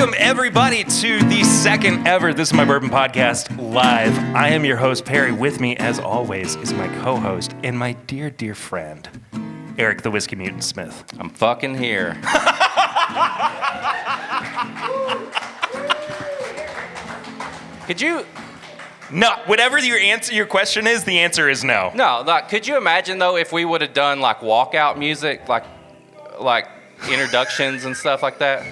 Welcome, everybody, to the second ever This Is My Bourbon Podcast live. I am your host, Perry. With me, as always, is my co-host and my dear, dear friend, Eric the Whiskey Mutant Smith. I'm fucking here. Could you... No, whatever your question is, the answer is no. No, like, could you imagine, though, if we would have done, like, walkout music, like introductions and stuff like that?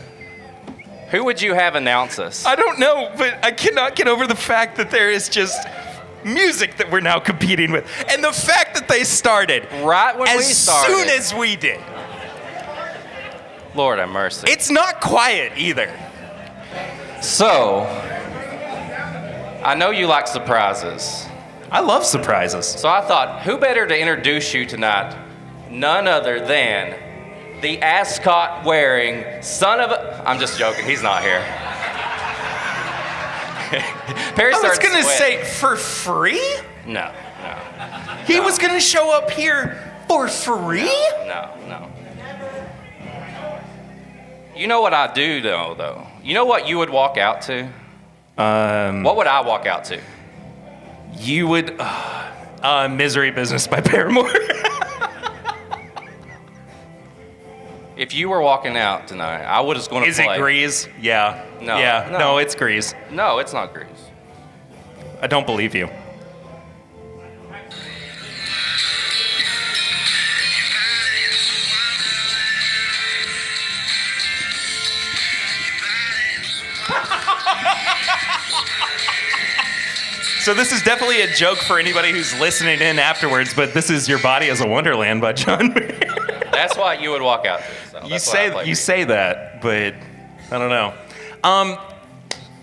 Who would you have announce us? I don't know, but I cannot get over the fact that there is just music that we're now competing with. And the fact that they started right when we started. As soon as we did. Lord have mercy. It's not quiet either. So, I know you like surprises. I love surprises. So I thought, who better to introduce you tonight? None other than the ascot-wearing son of a... I'm just joking. He's not here. Perry I was going to sweating. say, for free? No. He was going to show up here for free? No. You know what I do, though? You know what you would walk out to? What would I walk out to? You would... Misery Business by Paramore. If you were walking out tonight, I was going to play. Is it Grease? Yeah. No. Yeah. No, it's Grease. No, it's not Grease. I don't believe you. So this is definitely a joke for anybody who's listening in afterwards, but this is Your Body is a Wonderland by John Mayer. That's what you would walk out to. So You say that, but I don't know.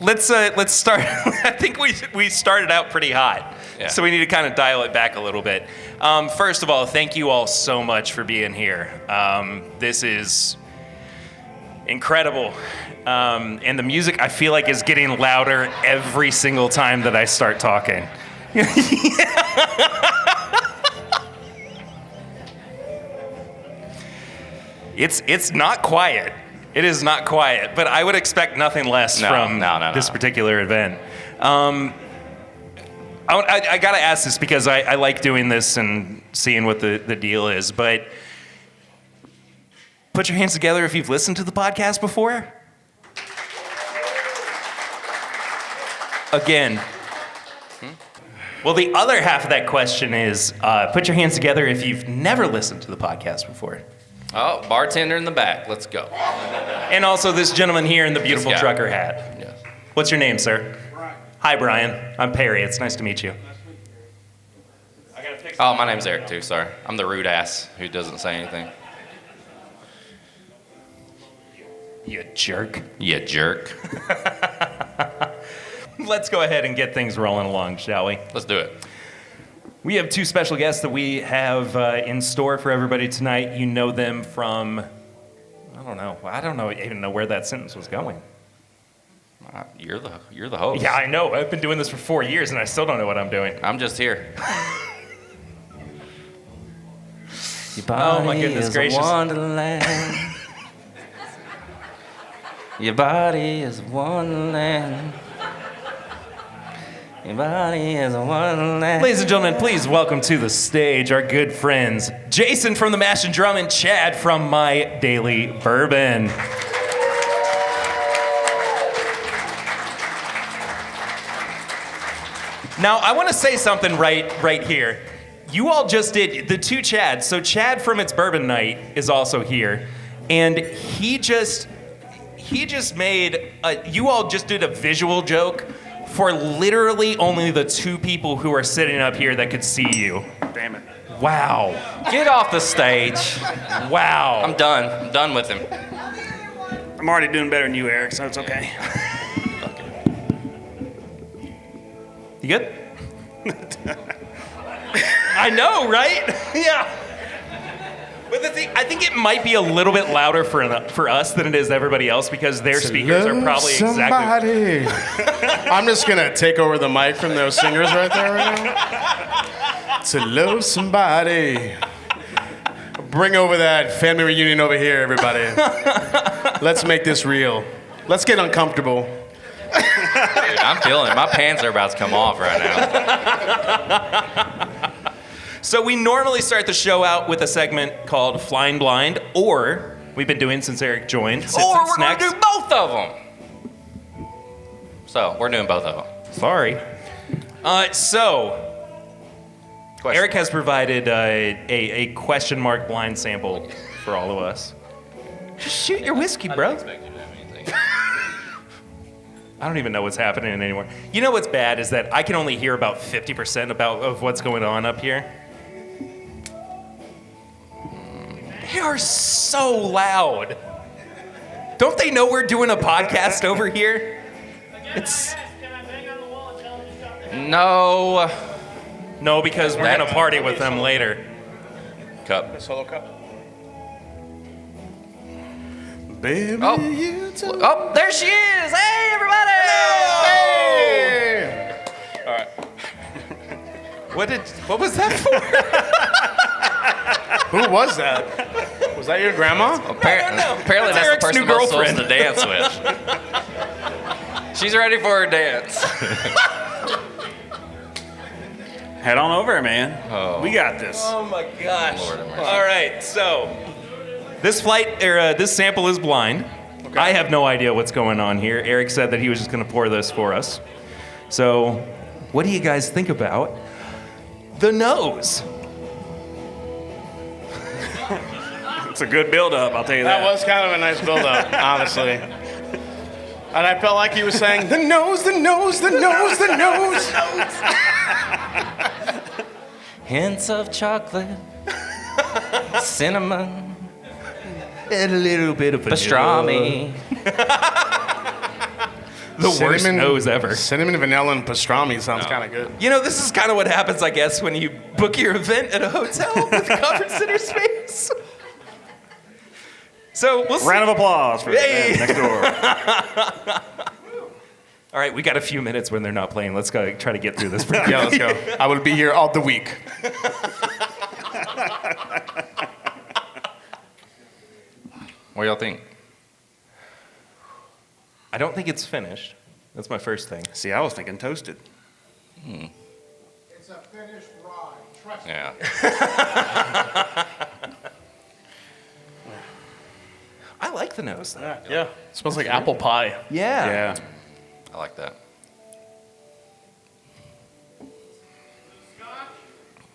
Let's start. I think we started out pretty hot, so we need to kind of dial it back a little bit. First of all, thank you all so much for being here. This is incredible, and the music I feel like is getting louder every single time that I start talking. It's not quiet. It is not quiet, but I would expect nothing less from this particular event. I got to ask this because I like doing this and seeing what the deal is, but put your hands together if you've listened to the podcast before. Again. Well, the other half of that question is put your hands together if you've never listened to the podcast before. Oh, bartender in the back. Let's go. And also this gentleman here in the beautiful trucker hat. Yes. What's your name, sir? Brian. Hi, Brian. I'm Perry. It's nice to meet you. Oh, my name's Eric, too. Sorry. I'm the rude ass who doesn't say anything. You jerk. You jerk. Let's go ahead and get things rolling along, shall we? Let's do it. We have two special guests that we have in store for everybody tonight. You know them from, I don't even know where that sentence was going. You're the host. Yeah, I know. I've been doing this for 4 years and I still don't know what I'm doing. I'm just here. Oh my goodness gracious. Wonderland. Your body is a wonderland. Your body is a wonderland. Ladies and gentlemen, please welcome to the stage our good friends, Jason from the Mash and Drum and Chad from MyDailyBourbon. Now, I want to say something right here. You all just did, the two Chads, so Chad from It's Bourbon Night is also here, and he just made, you all just did a visual joke for literally only the two people who are sitting up here that could see you. Damn it. Wow. Get off the stage. Wow. I'm done. I'm done with him. I'm already doing better than you, Eric, so it's okay. You good? I know, right? Yeah. But the thing, I think it might be a little bit louder for us than it is everybody else because their speakers are probably exactly. I'm just gonna take over the mic from those singers right there right now. To love somebody. Bring over that family reunion over here, everybody. Let's make this real. Let's get uncomfortable. Dude, I'm feeling it. My pants are about to come off right now. So we normally start the show out with a segment called Flying Blind, or we've been doing since Eric joined. Sits Or and we're going to Snacks. do both of them. So, we're doing both of them. Sorry. So Question. Eric has provided a question mark blind sample for all of us. Just shoot your whiskey, bro. I don't even know what's happening anymore. You know what's bad is that I can only hear about 50% of what's going on up here. They are so loud. Don't they know we're doing a podcast over here? It's No. no, because we're gonna party with them later. Cup. Solo cup. Baby, Oh. you tell Oh, there she is. Hey, everybody. Hey! All right. What was that for? Who was that? Was that your grandma? Apparently that's Eric's the person new I'm supposed girlfriend. to dance with. She's ready for her dance. Head on over, man. Oh. We got this. Oh my gosh. Lord have mercy. All right, so this this sample is blind. Okay. I have no idea what's going on here. Eric said that he was just going to pour this for us. So, what do you guys think about the nose? It's a good build-up, I'll tell you that. That was kind of a nice build-up, honestly. And I felt like he was saying, the nose, the nose, the nose, the nose. Hints of chocolate, cinnamon, And a little bit of pastrami. The worst nose ever. Cinnamon, vanilla, and pastrami sounds kind of good. You know, this is kind of what happens, I guess, when you book your event at a hotel with conference center space. So we'll see. Round of applause for Hey. the band next door. All right, we got a few minutes when they're not playing. Let's go try to get through this. Yeah, let's go. I will be here all the week. What do y'all think? I don't think it's finished. That's my first thing. See, I was thinking toasted. It's a finished rye. Trust me. Yeah. I like the nose, though. Yeah. It smells like apple pie. Yeah. I like that.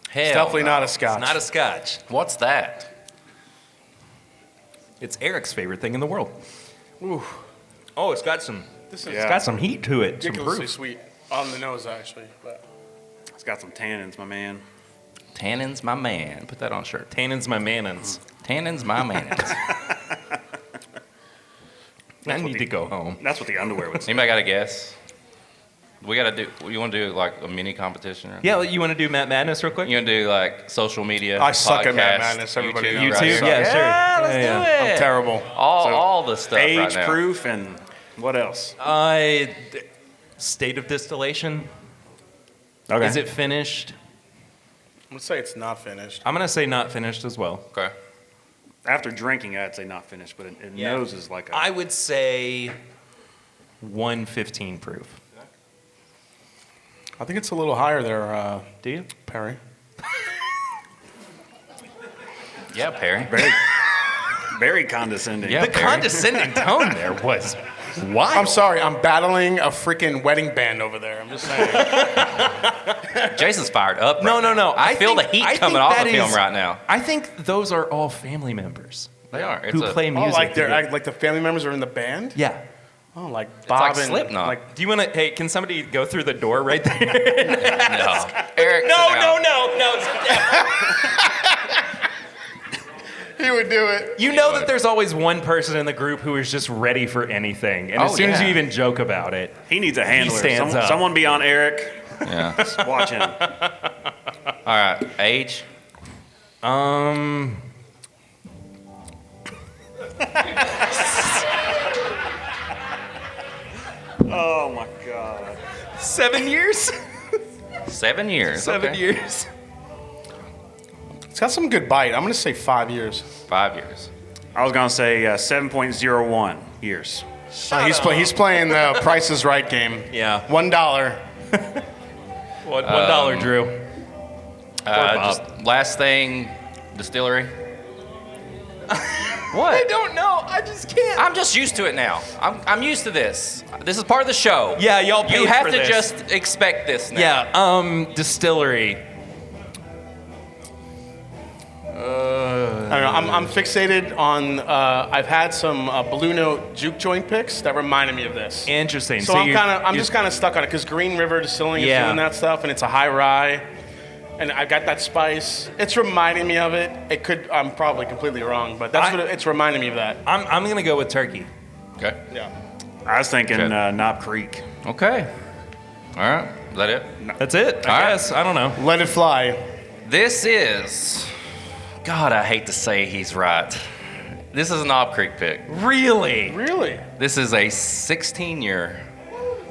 Hell, It's definitely no. not a scotch. It's not a scotch. What's that? It's Eric's favorite thing in the world. Ooh, Oh, it's got some. this is It's got some heat to it. Some ridiculously proof. sweet on the nose, actually. But It's got some tannins, my man. Tannins, my man. Put that on a shirt. Tannins, my manins. Tannins, my manins. I need to go home. That's what the underwear would say. Anybody got a guess? We gotta do. You want to do like a mini competition? Or Yeah, you want to do Matt Madness real quick? You want to do like social media? I suck at Matt podcast, Madness, everybody YouTube, knows. right? YouTube? So- Yeah, sure. Yeah, let's do it. I'm terrible. All the stuff right Age now. proof and what else? State of distillation. Okay. Is it finished? I'm going to say it's not finished. I'm going to say not finished as well. Okay. After drinking, I'd say not finished, but it Yeah. nose is like a... I would say 115 proof. I think it's a little higher there, Do you? Perry. Yeah, Perry. very condescending. Yeah. The Perry. condescending tone there was wild. I'm sorry, I'm battling a freaking wedding band over there. I'm just saying. Jason's fired up. No, right no, now. no. I feel think- the heat I coming think off that of him is- right now. I think those are all family members They are. It's who play Oh, music. like they're together. like the family members are in the band? Yeah. Oh, like Bob like and Slipknot. like Do you want to? Hey, can somebody go through the door right there? No. Eric. sit down. no. he would do it. You know that there's always one person in the group who is just ready for anything, and as Oh, soon as yeah. you even joke about it, He needs a handler. stands up. Someone be on Eric. Yeah. Watch him. All right. Age. Oh my God. 7 years. 7 years. 7 okay. years. It's got some good bite. I'm going to say 5 years. 5 years. I was gonna say 7.01 years. He's playing the Price is Right game. Yeah. $1. $1, Drew. Just last thing, distillery. What? I don't know. I just can't. I'm just used to it now. I'm used to this. This is part of the show. Yeah, y'all paid You have for to this. just expect this now. Yeah. Distillery. I don't know. I'm fixated on. I've had some Blue Note juke joint picks that reminded me of this. Interesting. So I'm just kind of stuck on it because Green River Distilling is doing that stuff, and it's a high rye, and I've got that spice. It's reminding me of it. I'm probably completely wrong, but it's reminding me of that. I'm gonna go with turkey. Okay. Yeah. I was thinking Okay. Knob Creek. Okay. All right. Is that it? That's it. I All right. guess. I don't know. Let it fly. This is. God, I hate to say he's right. This is a Knob Creek pick. Really? Really? This is a 16-year.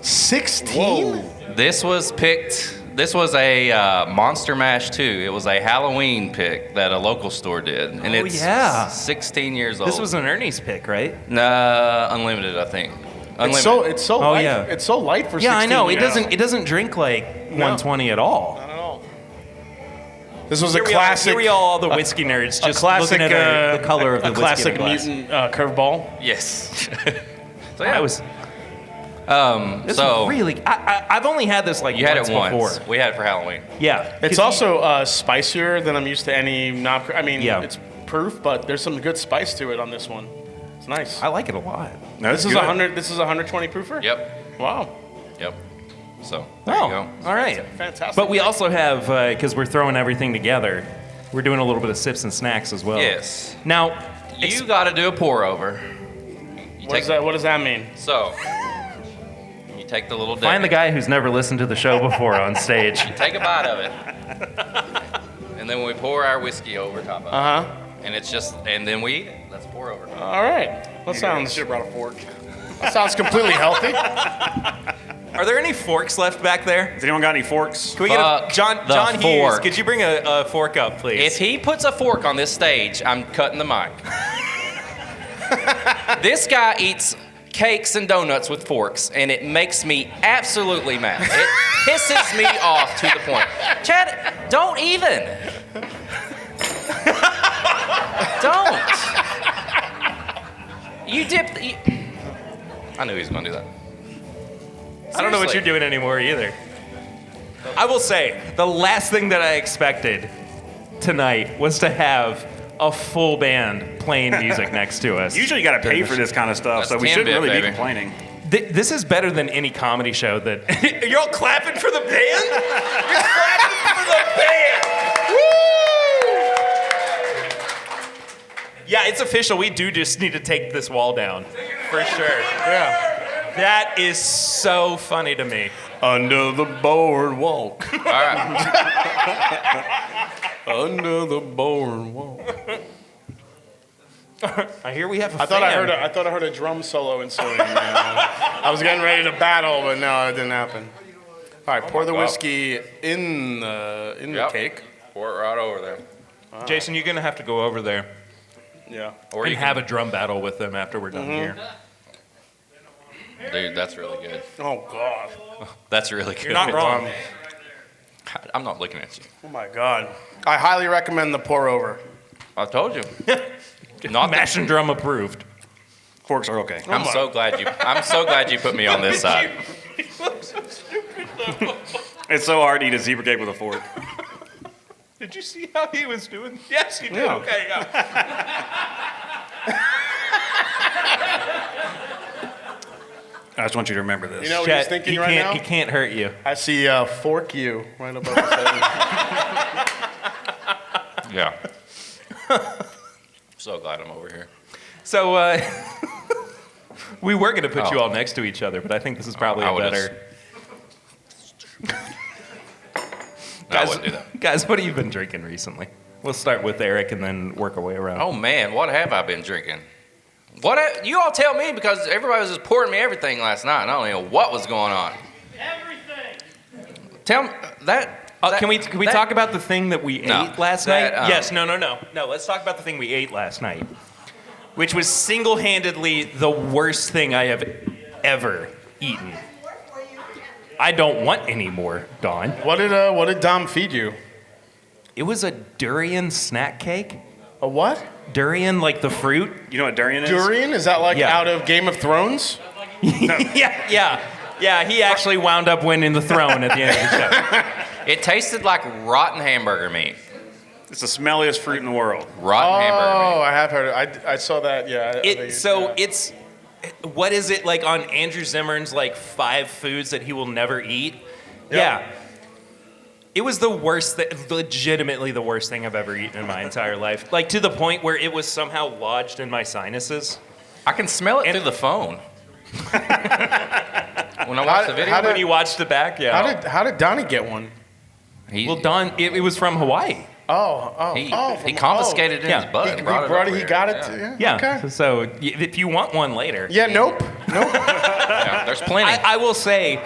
16? This was picked. This was a Monster Mash 2. It was a Halloween pick that a local store did, and it's 16 years old. This was an Ernie's pick, right? Nah, unlimited, I think. Unlimited. It's so Oh, light. yeah. It's so light for 16. Yeah, I know. It years. doesn't. It doesn't drink like 120 at all. Not at all. This was Here a we classic. are, all the whiskey nerds just classic, looking at the color of the a whiskey classic in the glass. mutant curveball. Yes. So I was. This so really. I've only had this like you had it once before. once. We had it for Halloween. Yeah. It's also spicier than I'm used to any knob. I mean, Yeah. it's proof, but there's some good spice to it on this one. It's nice. I like it a lot. No, This is 100. This is 120 proofer. Yep. Wow. Yep. So there you go. All right. Fantastic. But we also have because we're throwing everything together. We're doing a little bit of sips and snacks as well. Yes. Now, You got to do a pour over. What does that mean? So you take the little. find the Debbie, guy who's never listened to the show before on stage. Take a bite of it, and then we pour our whiskey over top of it. And it's just, and then we eat it. Let's pour over. All right. That sounds. Should have brought a fork. That sounds completely healthy. Are there any forks left back there? Has anyone got any forks? Can we get Fuck John the Hughes? fork. Could you bring a fork up, please? If he puts a fork on this stage, I'm cutting the mic. This guy eats cakes and donuts with forks, and it makes me absolutely mad. It pisses me off to the point. Chad, don't even. Don't. You dip. I knew he was going to do that. I don't know what Seriously. you're doing anymore either. I will say, the last thing that I expected tonight was to have a full band playing music next to us. Usually you got to pay for this kind of stuff, That's so we 10 shouldn't bit, really be baby. complaining. This is better than any comedy show that... You're all clapping for the band? You're clapping for the band! Woo! Yeah, it's official. We do just need to take this wall down. For sure. Yeah. That is so funny to me. Under the boardwalk. All right. Under the boardwalk. I hear we have a I thought I fan. heard a drum solo ensuing. I was getting ready to battle, but no, it didn't happen. All right, pour the whiskey in the Yep. cake. Pour it right over there. Jason, you're going to have to go over there Yeah. Or and you have a drum battle with them after we're done here. Dude, that's really good. Oh God. That's really good. You're not wrong. I'm not looking at you. Oh my God. I highly recommend the pour over. I told you. Not Mash and drum approved. Forks are okay. I'm so glad you put me on this side. It's so hard to eat a zebra cake with a fork. Did you see how he was doing? Yes, you did. Yeah. Okay, yeah. I just want you to remember this. You know what Chet, he's thinking he right can't, now? He can't hurt you. I see fork you right above his head. Yeah. So glad I'm over here. So, we were going to put you all next to each other, but I think this is probably I a would've better. No, I wouldn't do that. Guys, what have you been drinking recently? We'll start with Eric and then work our way around. Oh man, what have I been drinking? You all tell me because everybody was just pouring me everything last night. And I don't know what was going on. Everything. Tell me that. Can we talk about the thing that we ate last that, night? Yes. No. Let's talk about the thing we ate last night. which was single-handedly the worst thing I have ever eaten. I don't want any more, Dawn. What did Dom feed you? It was a durian snack cake. A what? Durian, like the fruit. You know what durian is? Durian? Is that like Yeah. out of Game of Thrones? Yeah, he actually wound up winning the throne at the end of the show. It tasted like rotten hamburger meat. It's the smelliest fruit in the world. Rotten hamburger Oh, meat. I have heard it. I saw that, yeah. It's, what is it, like on Andrew Zimmern's like 5 foods that he will never eat? Yeah. It was the worst, legitimately the worst thing I've ever eaten in my entire life. Like to the point where it was somehow lodged in my sinuses. I can smell it through the phone. When I watched the video, When you watched it back, yeah. How did Donnie get one? Well, Don, it was from Hawaii. He confiscated it in his butt. He got it. Yeah. Okay. So if you want one later. Yeah. Nope. Yeah, there's plenty. I will say,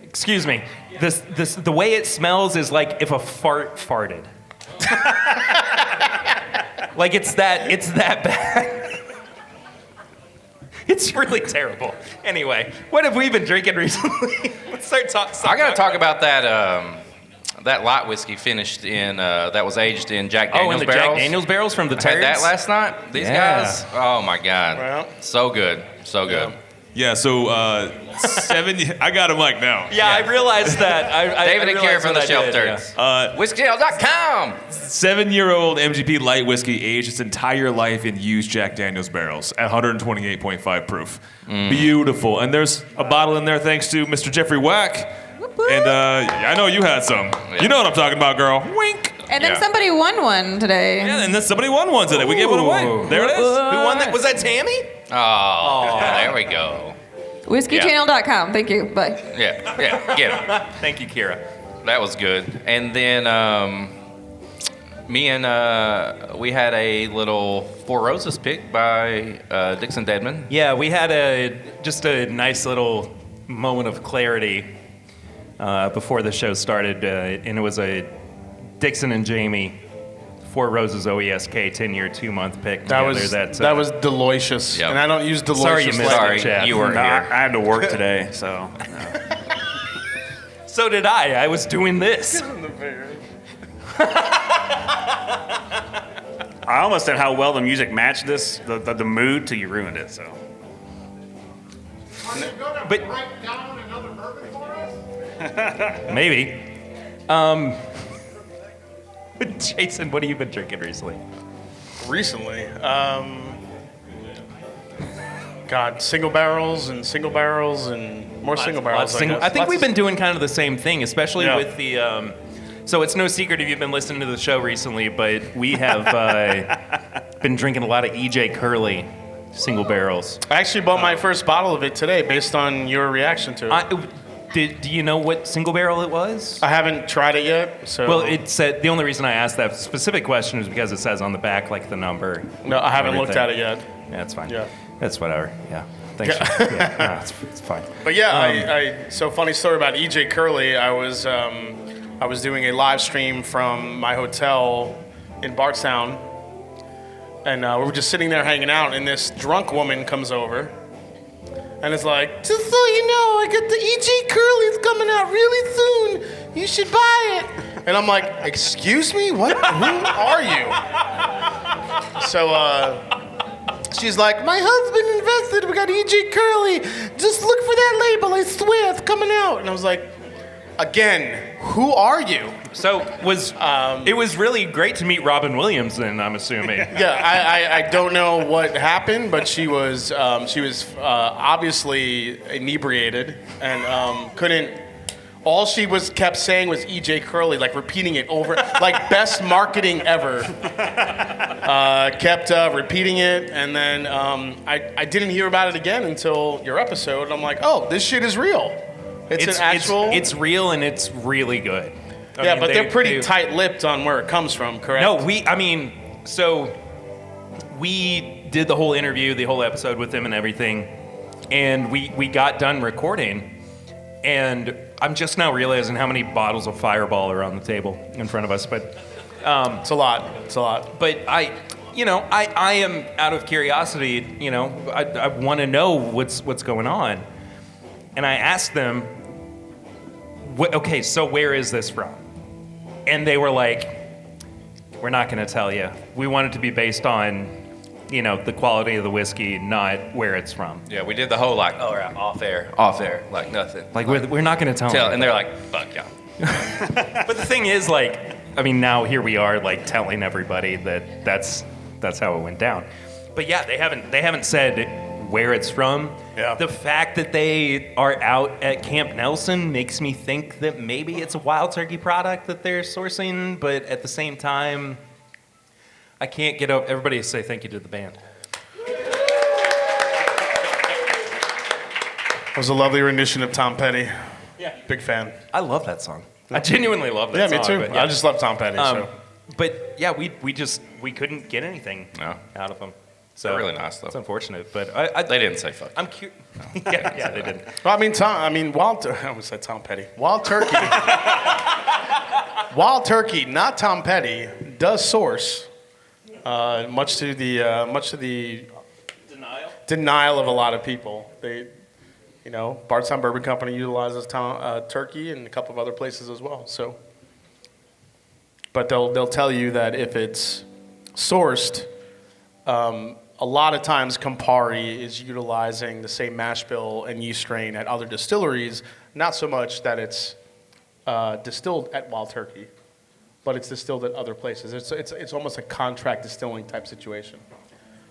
excuse me, the way it smells is like if a fart farted. Like it's that bad. It's really terrible. Anyway, what have we been drinking recently? Let's start talking. I got to talk about that light whiskey finished in that was aged in Jack Daniel's in the barrels. Jack Daniel's barrels from the I had turds. that last night. These guys, oh my god, Well. so good, so good. Yeah, so 7. I got a mic now. Yeah, I realized that. David I and Kara realized from the what I did, ShelfTurds. WhiskeyChannel.com. 7-year-old MGP light whiskey aged its entire life in used Jack Daniel's barrels at 128.5 proof. Beautiful. And there's a bottle in there thanks to Mr. Jeffrey Wack. And I know you had some. Yeah. You know what I'm talking about, girl. Wink. And then Yeah. somebody won one today. Yeah, and then somebody won one today. We gave one away. There it is. Who won that? Was that Tammy? Oh, there we go. WhiskeyChannel.com. Thank you. Bye. Yeah, get it. Thank you, Kira. That was good. And then me and we had a little Four Roses pick by Dixon Dedman. Yeah, we had just a nice little moment of clarity before the show started, and it was a Dixon and Jamie Four Roses OESK 10-year, 2-month pick. That together. was delicious. Yep. And I don't use delicious. Sorry you missed Sorry, it, Chad. you weren't No, I here. had to work today, so. So did I. I was doing this. I almost said how well the music matched this, the mood, till you ruined it, so. But Write down another bourbon for us? maybe. Jason, what have you been drinking recently? Recently. God, single barrels and more single barrels. I guess. I think Lots we've of- been doing kind of the same thing, especially Yeah. with the. So it's no secret if you've been listening to the show recently, but we have been drinking a lot of EJ Curley single barrels. I actually bought my first bottle of it today based on your reaction to it. Do you know what single barrel it was? I haven't tried it yet, so. Well, it said the only reason I asked that specific question is because it says on the back like the number. No, I haven't looked everything. at it yet. Yeah, that's fine. Yeah. That's whatever. Yeah. Thanks. Yeah, no, it's fine. But yeah, so funny story about EJ Curley. I was doing a live stream from my hotel in Bardstown, and we were just sitting there hanging out, and this drunk woman comes over, and it's like, just so you know, I got the EJ Curley's coming out really soon. You should buy it. And I'm like, excuse me, what? Who are you? So she's like, my husband invested. We got EJ Curley. Just look for that label. I swear it's coming out. And I was like, again, who are you? So it was really great to meet Robin Williams then, I'm assuming. Yeah, I don't know what happened, but she was obviously inebriated and couldn't. All she kept saying was EJ Curley, like repeating it over, like best marketing ever. Kept repeating it, and then I didn't hear about it again until your episode. And I'm like, oh, this shit is real. It's an actual. It's real and it's really good. I Yeah, mean, but they're pretty tight-lipped on where it comes from, correct? No, we did the whole interview, the whole episode with them and everything, and we got done recording, and I'm just now realizing how many bottles of Fireball are on the table in front of us, but It's a lot. It's a lot. But I am out of curiosity. I want to know what's going on, and I asked them, okay, so where is this from? And they were like, we're not going to tell you. We want it to be based on, the quality of the whiskey, not where it's from. Yeah, we did the whole off air, like nothing. Like we're not going to tell them. And they're like, fuck y'all. But the thing is, now here we are, telling everybody that that's how it went down. But yeah, they haven't said where it's from. Yeah. The fact that they are out at Camp Nelson makes me think that maybe it's a Wild Turkey product that they're sourcing, but at the same time, I can't get up. Everybody say thank you to the band. It was a lovely rendition of Tom Petty. Yeah. Big fan. I love that song. I genuinely love that song. Yeah, me too. But, yeah. I just love Tom Petty. But yeah, we couldn't get anything out of them. So They're really nice, though. It's unfortunate, but They didn't say fuck. I'm curious. Yeah, they didn't. Well, I almost said Tom Petty. Wild Turkey. Wild Turkey, not Tom Petty, does source, much to the denial of a lot of people. Bardstown Bourbon Company utilizes Turkey and a couple of other places as well. So, but they'll tell you that if it's sourced, a lot of times Campari is utilizing the same mash bill and yeast strain at other distilleries. Not so much that it's distilled at Wild Turkey, but it's distilled at other places. It's almost a contract distilling type situation.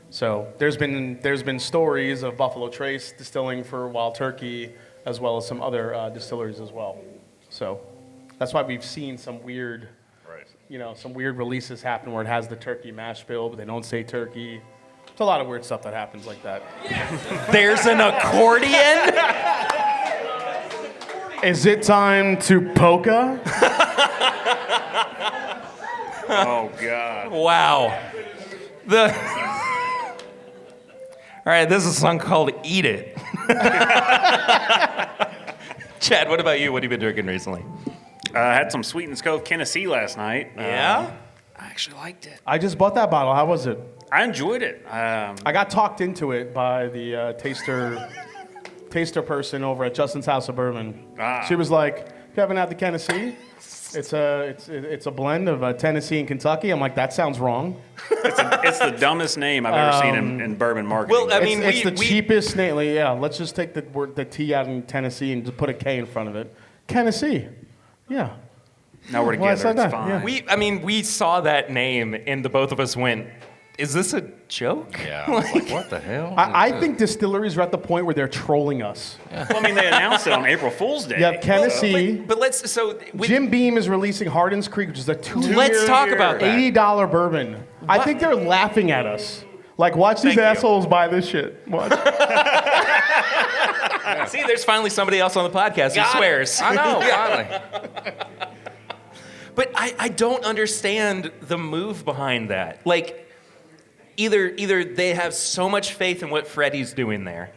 So there's been stories of Buffalo Trace distilling for Wild Turkey, as well as some other distilleries as well. So that's why we've seen some weird, some weird releases happen where it has the turkey mash bill, but they don't say turkey. It's a lot of weird stuff that happens like that. There's an accordion? Is it time to polka? Oh, God. Wow. All right, this is a song called Eat It. Chad, what about you? What have you been drinking recently? I had some Sweetens Cove Tennessee last night. Yeah? I actually liked it. I just bought that bottle. How was it? I enjoyed it. I got talked into it by the taster person over at Justin's House of Bourbon. She was like, "You haven't had the Tennessee? It's a blend of Tennessee and Kentucky." I'm like, "That sounds wrong." It's the dumbest name I've ever seen in bourbon marketing. Well, I mean, it's the cheapest name. Yeah, let's just take the T out in Tennessee and just put a K in front of it. Tennessee. Yeah. Now we're Well, I together. said It's that, fine. yeah. We saw that name, and the both of us went, is this a joke? Yeah. I was like, what the hell? I think distilleries are at the point where they're trolling us. Well, I mean, they announced it on April Fool's Day. Yeah, Tennessee. But let's, so... Jim Beam is releasing Hardin's Creek, which is a Let's talk about that. $80 bourbon. I think they're laughing at us. Like, watch these Thank you. assholes buy this shit. Watch. See, there's finally somebody else on the podcast who swears. I know, finally. But I don't understand the move behind that. Like, either they have so much faith in what Freddie's doing there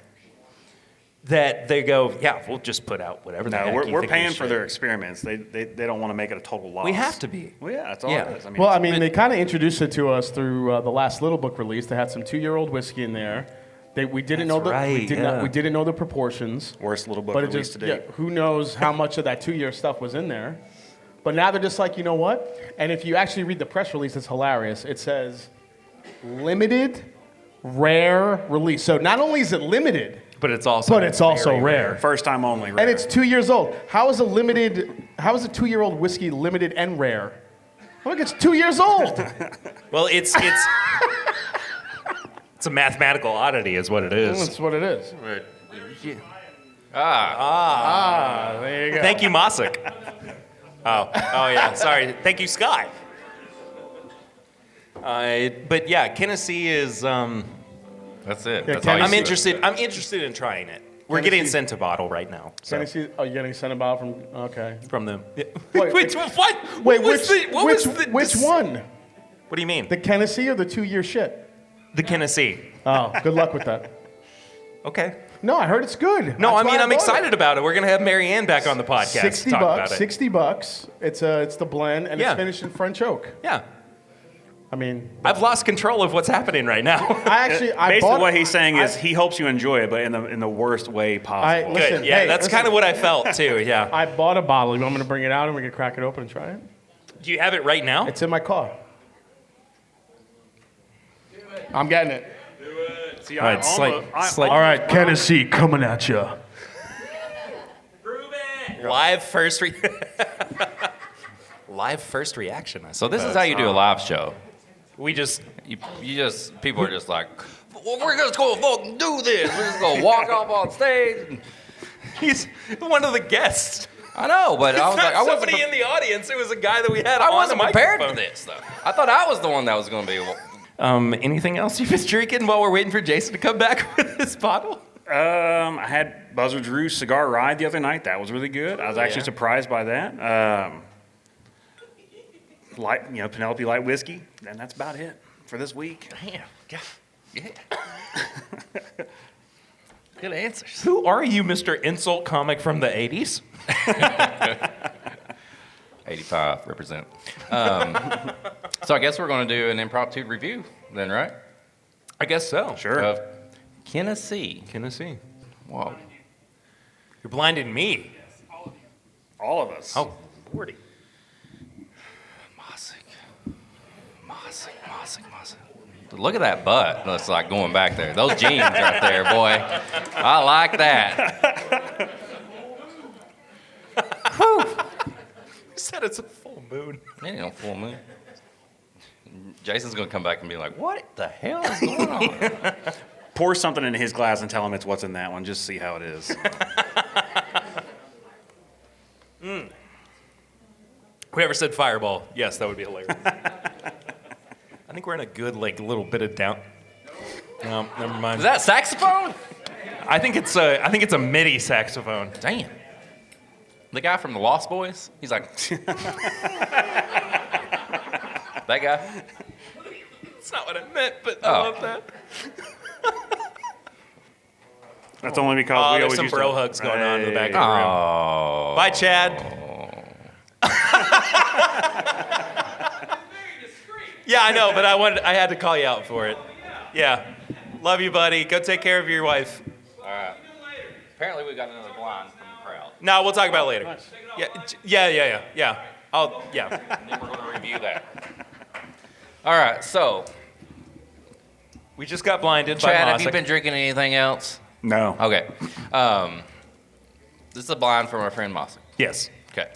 that they go, yeah, we'll just put out whatever the heck you we're think paying we for should. their experiments. They don't want to make it a total loss. We have to be. Well, yeah, that's all Yeah. it is. I mean, Well, I mean, they kind of introduced it to us through the last Little Book release. They had some 2-year-old whiskey in there. We didn't know right, we didn't know the proportions. worst Little Book But it release just, to date. who knows how much of that 2-year stuff was in there. But now they're just like, you know what? And if you actually read the press release, it's hilarious. It says, limited, rare release. So not only is it limited, But it's also very rare. First time only. Rare. And it's 2 years old. How is a 2-year-old whiskey limited and rare? Look, it's 2 years old. Well, it's it's a mathematical oddity, is what it is. That's what it is. There you go. Thank you, Mosick. Oh yeah. Sorry. Thank you, Scott. But yeah, Tennessee is. That's it. Yeah, That's all you I'm see. interested. I'm interested in trying it. We're getting sent a bottle right now. So, Tennessee, oh, you're getting sent about from, okay. from them. Wait, Which what? Wait, What was the- which one? What do you mean? The Tennessee or the 2-year shit? The Tennessee. Oh, good luck with that. Okay. No, I heard it's good. No, That's I mean why I'm bought excited about it. We're gonna have Mary Ann back on the podcast. $60 to talk about it. $60. It's the blend, and Yeah. it's finished in French oak. Yeah. I mean, I've lost control of what's happening right now. Basically, what he's saying is he hopes you enjoy it, but in the worst way possible. Good. Yeah, that's kind of what I felt too. Yeah. I bought a bottle. You want me to bring it out and we can crack it open and try it? Do you have it right now? It's in my car. I'm getting it. See, All right, All right, Tennessee coming at you. Live first live first reaction. I So this is suppose. how you do a live show. We just You just people are just like, well, we're just gonna fucking do this. We're just gonna walk off on stage. he's one of the guests. I know, but I was like, I wasn't. Somebody in the audience. It was a guy that we had. I on wasn't the prepared for microphone. this though. I thought I was the one that was gonna be. Anything else you've been drinking while we're waiting for Jason to come back with his bottle? I had Buzzard Drew's Cigar Ride the other night. That was really good. I was actually surprised by that. Penelope Light Whiskey, and that's about it for this week. Damn. Yeah. Good answers. Who are you, Mr. Insult comic from the 80s? 85 represent. So I guess we're going to do an impromptu review then, right? I guess so. Sure. Of Tennessee. Tennessee. Whoa. You're blinding me. All of us. Oh, Lordy. Mossick. Look at that butt. That's like going back there. Those jeans right there, boy. I like that. You said it's a full moon. It ain't no full moon. Jason's going to come back and be like, what the hell is going on? Pour something into his glass and tell him it's what's in that one. Just see how it is. Whoever said fireball, yes, that would be hilarious. I think we're in a good, little bit of down. No, never mind. Is that saxophone? I think it's a MIDI saxophone. Damn. The guy from the Lost Boys? He's like, that guy? That's not what I meant, but Oh. I love that. That's only because we There's always some used bro to. hugs going on in the back of the room. Oh. Bye, Chad. Yeah, I know, but I had to call you out for it. Yeah. Love you, buddy. Go take care of your wife. All right. Apparently we got another blind from the crowd. No, we'll talk about it later. Yeah. Yeah. And then we're going to review that. All right, so, We just got blinded by Chad, have Mossick. you been drinking anything else? No. Okay. This is a blind from our friend Mossick. Yes. Okay.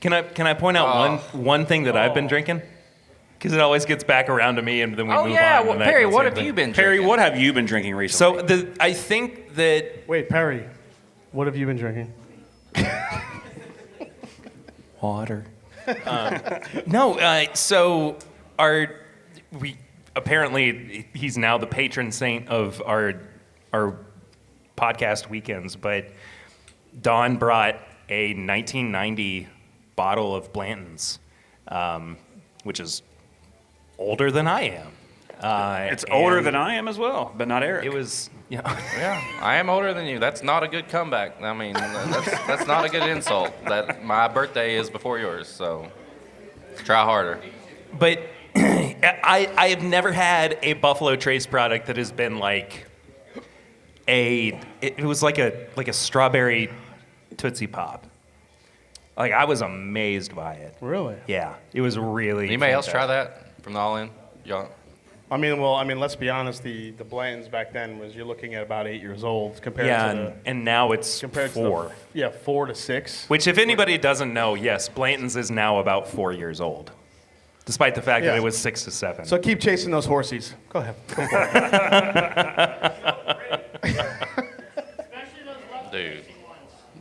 Can I point out one thing that I've been drinking? Because it always gets back around to me, and then we move on. Well, and Perry, that's what the have thing. you been Perry, drinking? what have you been drinking recently? So I think that Wait, Perry, what have you been drinking? water. So apparently he's now the patron saint of our podcast weekends, but Don brought a 1990 bottle of Blanton's, which is older than I am. it's older than I am as well, but not Eric. It was, Yeah, I am older than you. That's not a good comeback. I mean, that's not a good insult. That my birthday is before yours, so try harder. But I have never had a Buffalo Trace product that has been like it was like a strawberry Tootsie Pop. Like, I was amazed by it. Really? Yeah, it was really. Anybody else try fantastic. that from the All In? Y'all? I mean, let's be honest. The Blantons back then was you're looking at about 8 years old compared Yeah, to and now it's compared 4. to 4 to 6. Which, if anybody doesn't know, yes, Blanton's is now about 4 years old, despite the fact that Yeah. it was 6 to 7. So keep chasing those horsies. Go ahead. Go for it. Dude,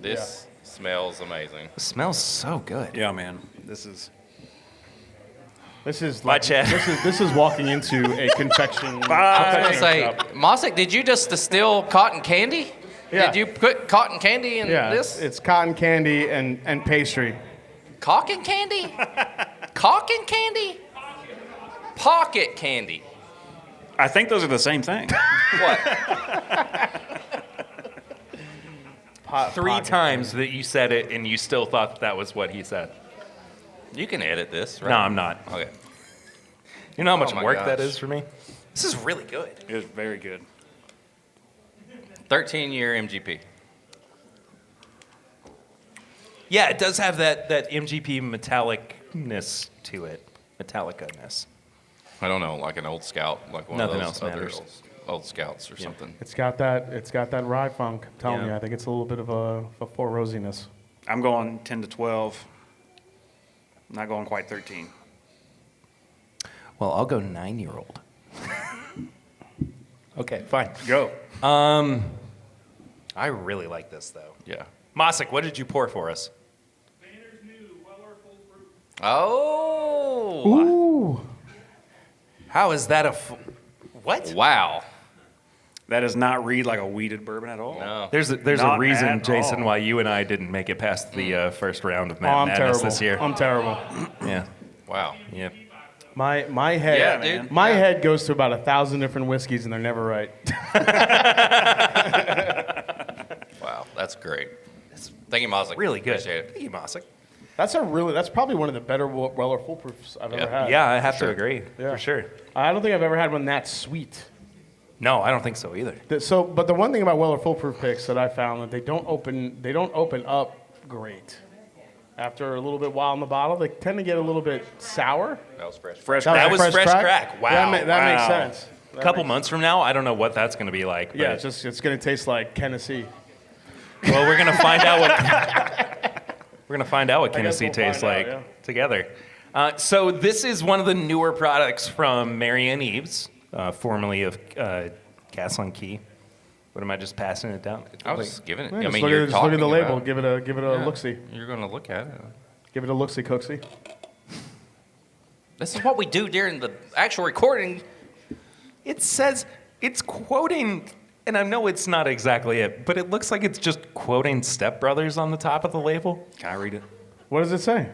this smells amazing. It smells so good. Yeah, man. This is. This is Bye, Chad. This is walking into a confection. I was gonna confection say, shop. Mossick, did you just distill cotton candy? Yeah. Did you put cotton candy in Yeah, this? it's cotton candy and pastry. Cotton candy? Cotton candy? Pocket candy. I think those are the same thing. What? 3 times that you said it, and you still thought that was what he said. You can edit this, right? No, I'm not. Okay. You know how much Oh my work gosh. that is for me? This is really good. It was very good. 13-year MGP. Yeah, it does have that MGP metallicness to it. Metallica-ness. I don't know, like an old scout, like one Nothing of else those other matters. old scouts or something. It's got that rye funk. I'm telling Yeah. you, I think it's a little bit of a Four Rosiness. I'm going 10 to 12. Not going quite 13. Well, I'll go 9-year-old. Okay, fine. Go. I really like this, though. Yeah. Mosik, what did you pour for us? Banner's new Weller Full Proof. Oh. Ooh. How is that what? Wow. That does not read like a weeded bourbon at all. No. There's a Not reason, at Jason, all. why you and I didn't make it past the first round of Oh, Mad I'm Madness terrible. this year. I'm terrible. Yeah, Wow. yeah. My head. Yeah, man. dude. My Yeah. head goes through about 1,000 different whiskeys, and they're never right. Wow. That's great. Thank you, Mosik. Really good. Appreciate it. Thank you, Mosik. That's probably one of the better Weller Full Proofs I've ever had. Yeah, I have sure. to agree, Yeah. for sure. I don't think I've ever had one that sweet. No, I don't think so either. But the one thing about Weller Full Proof picks that I found that they don't open up great. After a little bit while in the bottle, they tend to get a little bit sour. That was fresh. Fresh That crack. was fresh crack. Wow. That makes Wow. sense. A couple months from now, I don't know what that's going to be like. But, Yeah, it's going to taste like Tennessee. well, we're going to find out what Tennessee we'll tastes find like out, yeah. together. So this is one of the newer products from Marianne Eaves, formerly of Castle and Key. What am I just passing it down? I was giving it. Yeah, I just mean, look you're at the talking label. about- Give it a look-see. You're going to look at it. Give it a look-see, cooksy. This is what we do during the actual recording. It says it's quoting, and I know it's not exactly it, but it looks like it's just quoting Step Brothers on the top of the label. Can I read it? What does it say?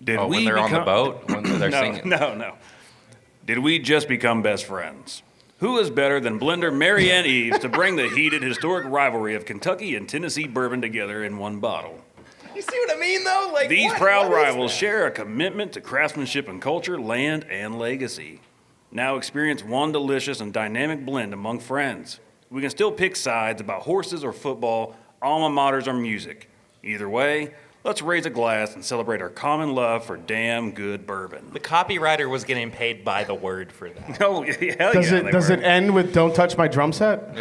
Did Oh, when they're on the boat, when they're No, singing. no. Did we just become best friends? Who is better than blender Marianne Eaves to bring the heated historic rivalry of Kentucky and Tennessee bourbon together in one bottle? You see what I mean, though? Like These proud rivals share a commitment to craftsmanship and culture, land, and legacy. Now experience one delicious and dynamic blend among friends. We can still pick sides about horses or football, alma maters or music. Either way, let's raise a glass and celebrate our common love for damn good bourbon. The copywriter was getting paid by the word for that. Oh, hell Does yeah, it they does were. it end with "Don't touch my drum set"?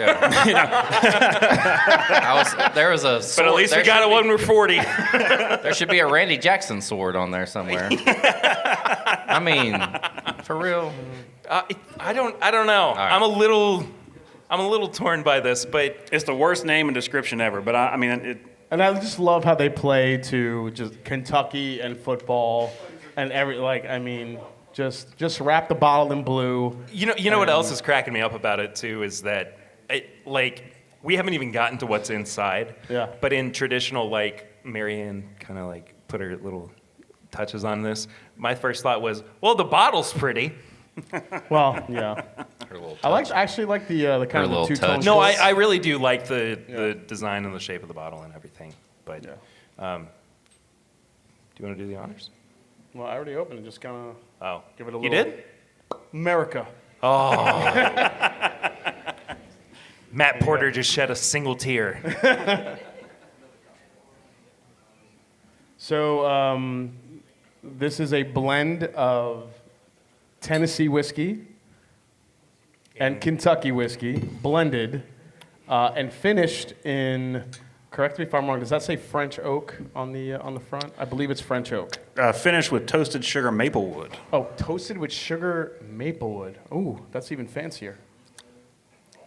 There was a sword. But at least we got it when we're 40. There should be a Randy Jackson sword on there somewhere. I mean, for real. I don't know. right. I'm a little torn by this, but It's the worst name and description ever, but I mean, it, And I just love how they play to just Kentucky and football and just wrap the bottle in blue. you know what else is cracking me up about it too is that we haven't even gotten to what's inside. Yeah. But in traditional Marianne kind of put her little touches on this. My first thought was, well, the bottle's pretty. Well, yeah. Her little I touch. actually like the kind of the little two-tone. touch. No, twist. I really do like the design and the shape of the bottle and everything. But do you want to do the honors? Well, I already opened it. Just kind of Oh, give it a you little. did? America. Matt Porter just shed a single tear. So this is a blend of Tennessee whiskey and Kentucky whiskey blended and finished in. Correct me if I'm wrong. Does that say French oak on the front? I believe it's French oak. finished with toasted sugar maple wood. Oh, toasted with sugar maplewood. Ooh, that's even fancier.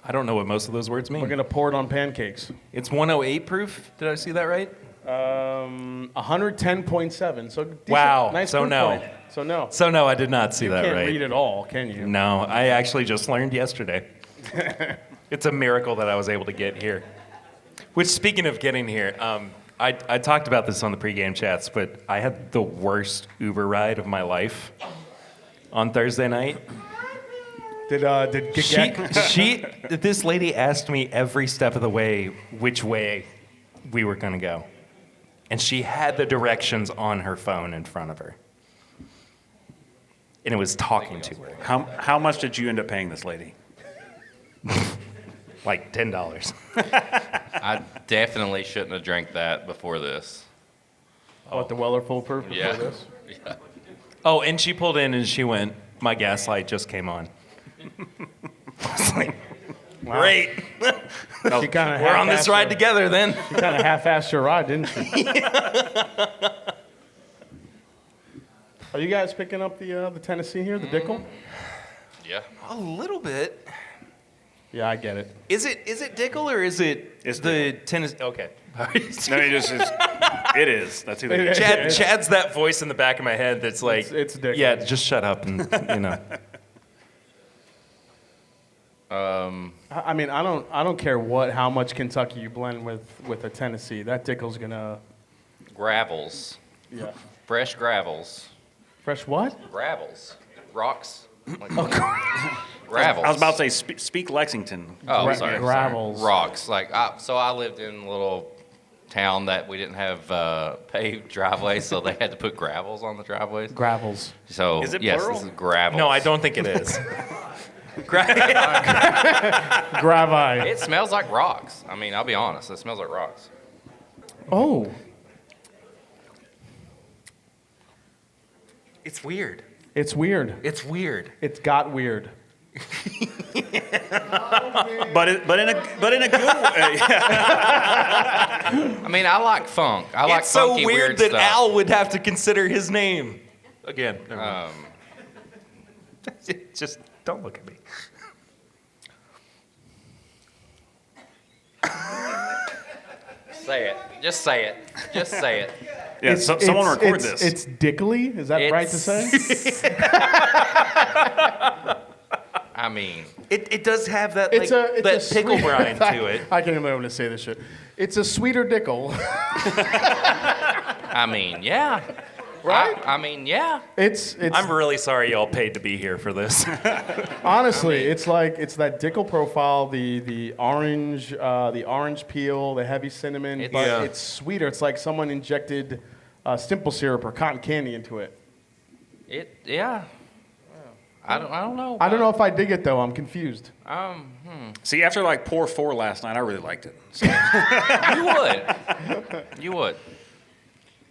I don't know what most of those words mean. We're gonna pour it on pancakes. It's 108 proof. Did I see that right? 110.7. So decent, Wow, nice so proof no. point. So no. So no, I did not see You that can't right. read it all, can you? No, I actually just learned yesterday. It's a miracle that I was able to get here. Which, speaking of getting here, I talked about this on the pregame chats, but I had the worst Uber ride of my life on Thursday night. Did This lady asked me every step of the way which way we were going to go. And she had the directions on her phone in front of her. and it was talking to her. How much did you end up paying this lady? Like $10. I definitely shouldn't have drank that before this. What, the Weller foolproof before Yeah. this? Yeah. Oh, and she pulled in and she went, "My gas light just came on." I was like, great. She kind of We're on this ride together then. She kind of half-assed your ride, didn't she? Are you guys picking up the Tennessee here, the Dickel? Yeah. A little bit. Yeah, I get it. Is it Dickel or is it the tennis? Okay. No, it is. That's who they are. Chad's that voice in the back of my head that's like, It's Dickel. yeah, just shut up and I mean, I don't care how much Kentucky you blend with a Tennessee. That Dickel's gonna. Gravels. Yeah. Fresh gravels. Fresh what? Gravels. Rocks. Like, gravels. I was about to say, speak Lexington. Oh, sorry. Gravels. Rocks. So I lived in a little town that we didn't have paved driveways, so they had to put gravels on the driveways. Gravels. So Is it yes, plural? this is gravels. No, I don't think it is. Gravi. It smells like rocks. I mean, I'll be honest. It smells like rocks. Oh. It's weird. It's weird. It's weird. It's got weird. But in a good way. I mean, I like funk. I like It's so funky, weird that stuff. Al would have to consider his name. Again. never mind. Just don't look at me. Say it. Just say it. Just say it. Yeah, someone record this. It's Dickly. Is that right to say? I mean, It does have that It's a pickle sweet- brine to it. I can't even remember to say this shit. It's a sweeter Dickel. I mean, yeah. Right? I mean, yeah. It's I'm really sorry y'all paid to be here for this. honestly, it's that Dickel profile, the orange peel, the heavy cinnamon, but Yeah. it's sweeter. It's like someone injected simple syrup or cotton candy into it. Yeah. I don't know. I don't know if I dig it though. I'm confused. See, after like pour 4 last night, I really liked it. So. You would. You would.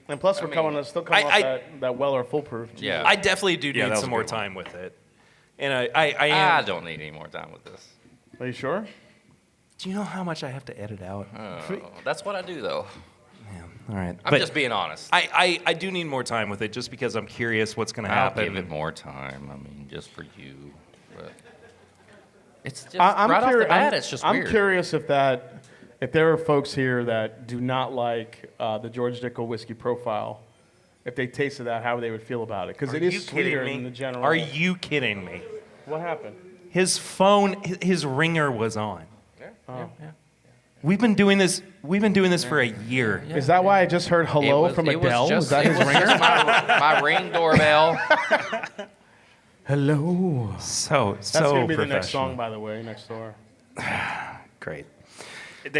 And plus, still coming off that Weller foolproof. Yeah. I definitely do Yeah, that need was some a more good one. time with it. And I I am. don't need any more time with this. Are you sure? Do you know how much I have to edit out? That's what I do, though. All right. I'm just being honest. I do need more time with it just because I'm curious what's going to I'll happen. give it more time. I mean, just for you. But it's just I'm right off the curi- bat, I'm- it's just I'm weird. curious if there are folks here that do not like the George Dickel whiskey profile. If they tasted that, how they would feel about it? Because it is sweeter than the general. Are you kidding me? What happened? His phone, his ringer was on. Yeah. We've been doing this for a year. Is that why I just heard hello from Adele? Is that his ringer? My ring doorbell. Hello. So That's gonna be the next professional. song, by the way. Next door. Great. It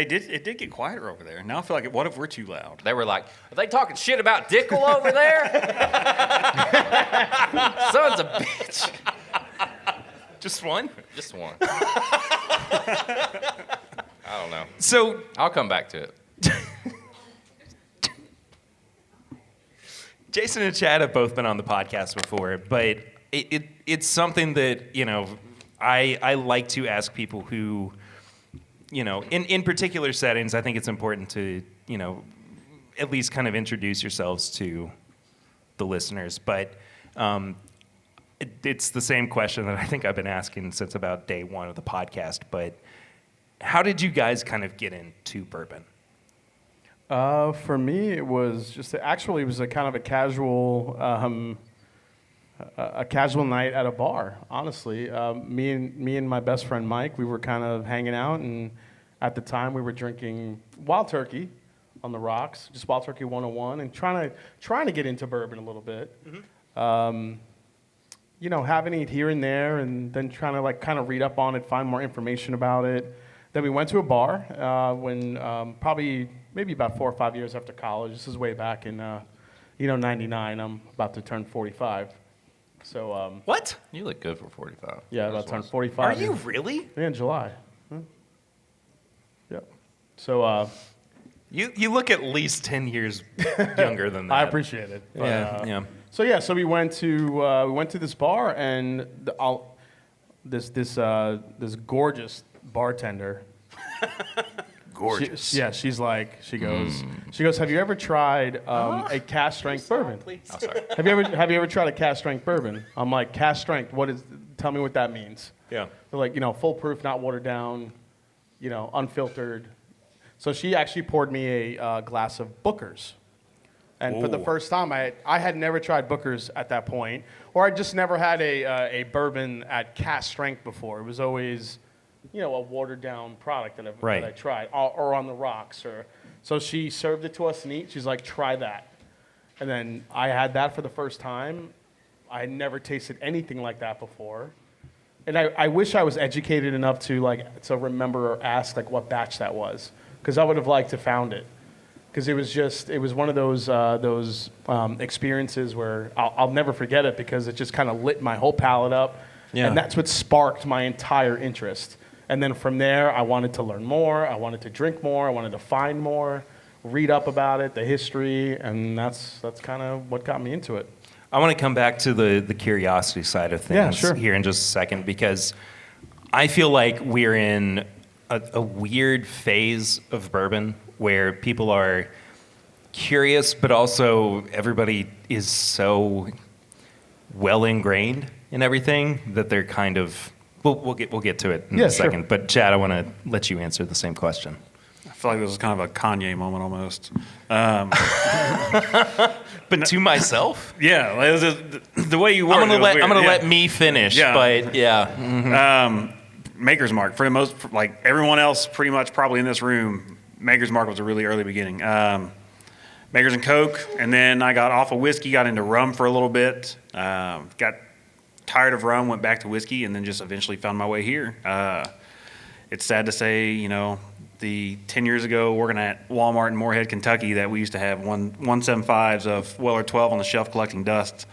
did get quieter over there. Now I feel like, what if we're too loud? They were like, are they talking shit about Dickel over there? Son's a bitch. Just one? Just one. I don't know. So I'll come back to it. Jason and Chad have both been on the podcast before, but it's something that, I like to ask people who, in particular settings, I think it's important to, at least kind of introduce yourselves to the listeners. But it's the same question that I think I've been asking since about day one of the podcast. But how did you guys kind of get into bourbon? For me, it was just it was a kind of a casual night at a bar. Honestly, me and my best friend Mike, we were kind of hanging out, and at the time we were drinking Wild Turkey on the rocks, just Wild Turkey 101, and trying to get into bourbon a little bit. Mm-hmm. Having it here and there, and then trying to kind of read up on it, find more information about it. Then we went to a bar when maybe about 4 or 5 years after college. This is way back in 99. I'm about to turn 45. So What? You look good for 45. yeah, about turned 45. Are you really? Yeah, in July. Yep. So You look at least 10 years younger than that. I appreciate it. But, Yeah. So we went to this bar, and this gorgeous bartender. Gorgeous. She goes, have you ever tried a cask strength bourbon? Oh, sorry. Have you ever tried a cask strength bourbon? I'm like, cask strength, tell me what that means. Yeah. They're like, full proof, not watered down, unfiltered. So she actually poured me a glass of Booker's. And for the first time, I had never tried Booker's at that point, or I just never had a bourbon at cask strength before. It was always, a watered down product that I tried, or on the rocks. So she served it to us neat. She's like, try that. And then I had that for the first time. I had never tasted anything like that before. And I wish I was educated enough to remember or ask what batch that was, because I would have liked to found it. Because it was one of those experiences where I'll never forget it, because it just kind of lit my whole palate up. Yeah. And that's what sparked my entire interest. And then from there, I wanted to learn more. I wanted to drink more. I wanted to find more, read up about it, the history, and that's kind of what got me into it. I want to come back to the curiosity side of things here in just a second, because I feel like we're in a weird phase of bourbon where people are curious, but also everybody is so well ingrained in everything that they're kind of. We'll get to it in a second. Sure. But Chad, I want to let you answer the same question. I feel like this is kind of a Kanye moment almost. But to myself, Yeah, it was the way you were. I'm gonna let me finish. Yeah. But yeah. Maker's Mark, for the most, like everyone else pretty much probably in this room, Maker's Mark was a really early beginning. Maker's and Coke, and then I got off of whiskey, got into rum for a little bit, got tired of rum, went back to whiskey, and then just eventually found my way here. It's sad to say, the 10 years ago working at Walmart in Moorhead, Kentucky, that we used to have 175s of Weller 12 on the shelf collecting dust,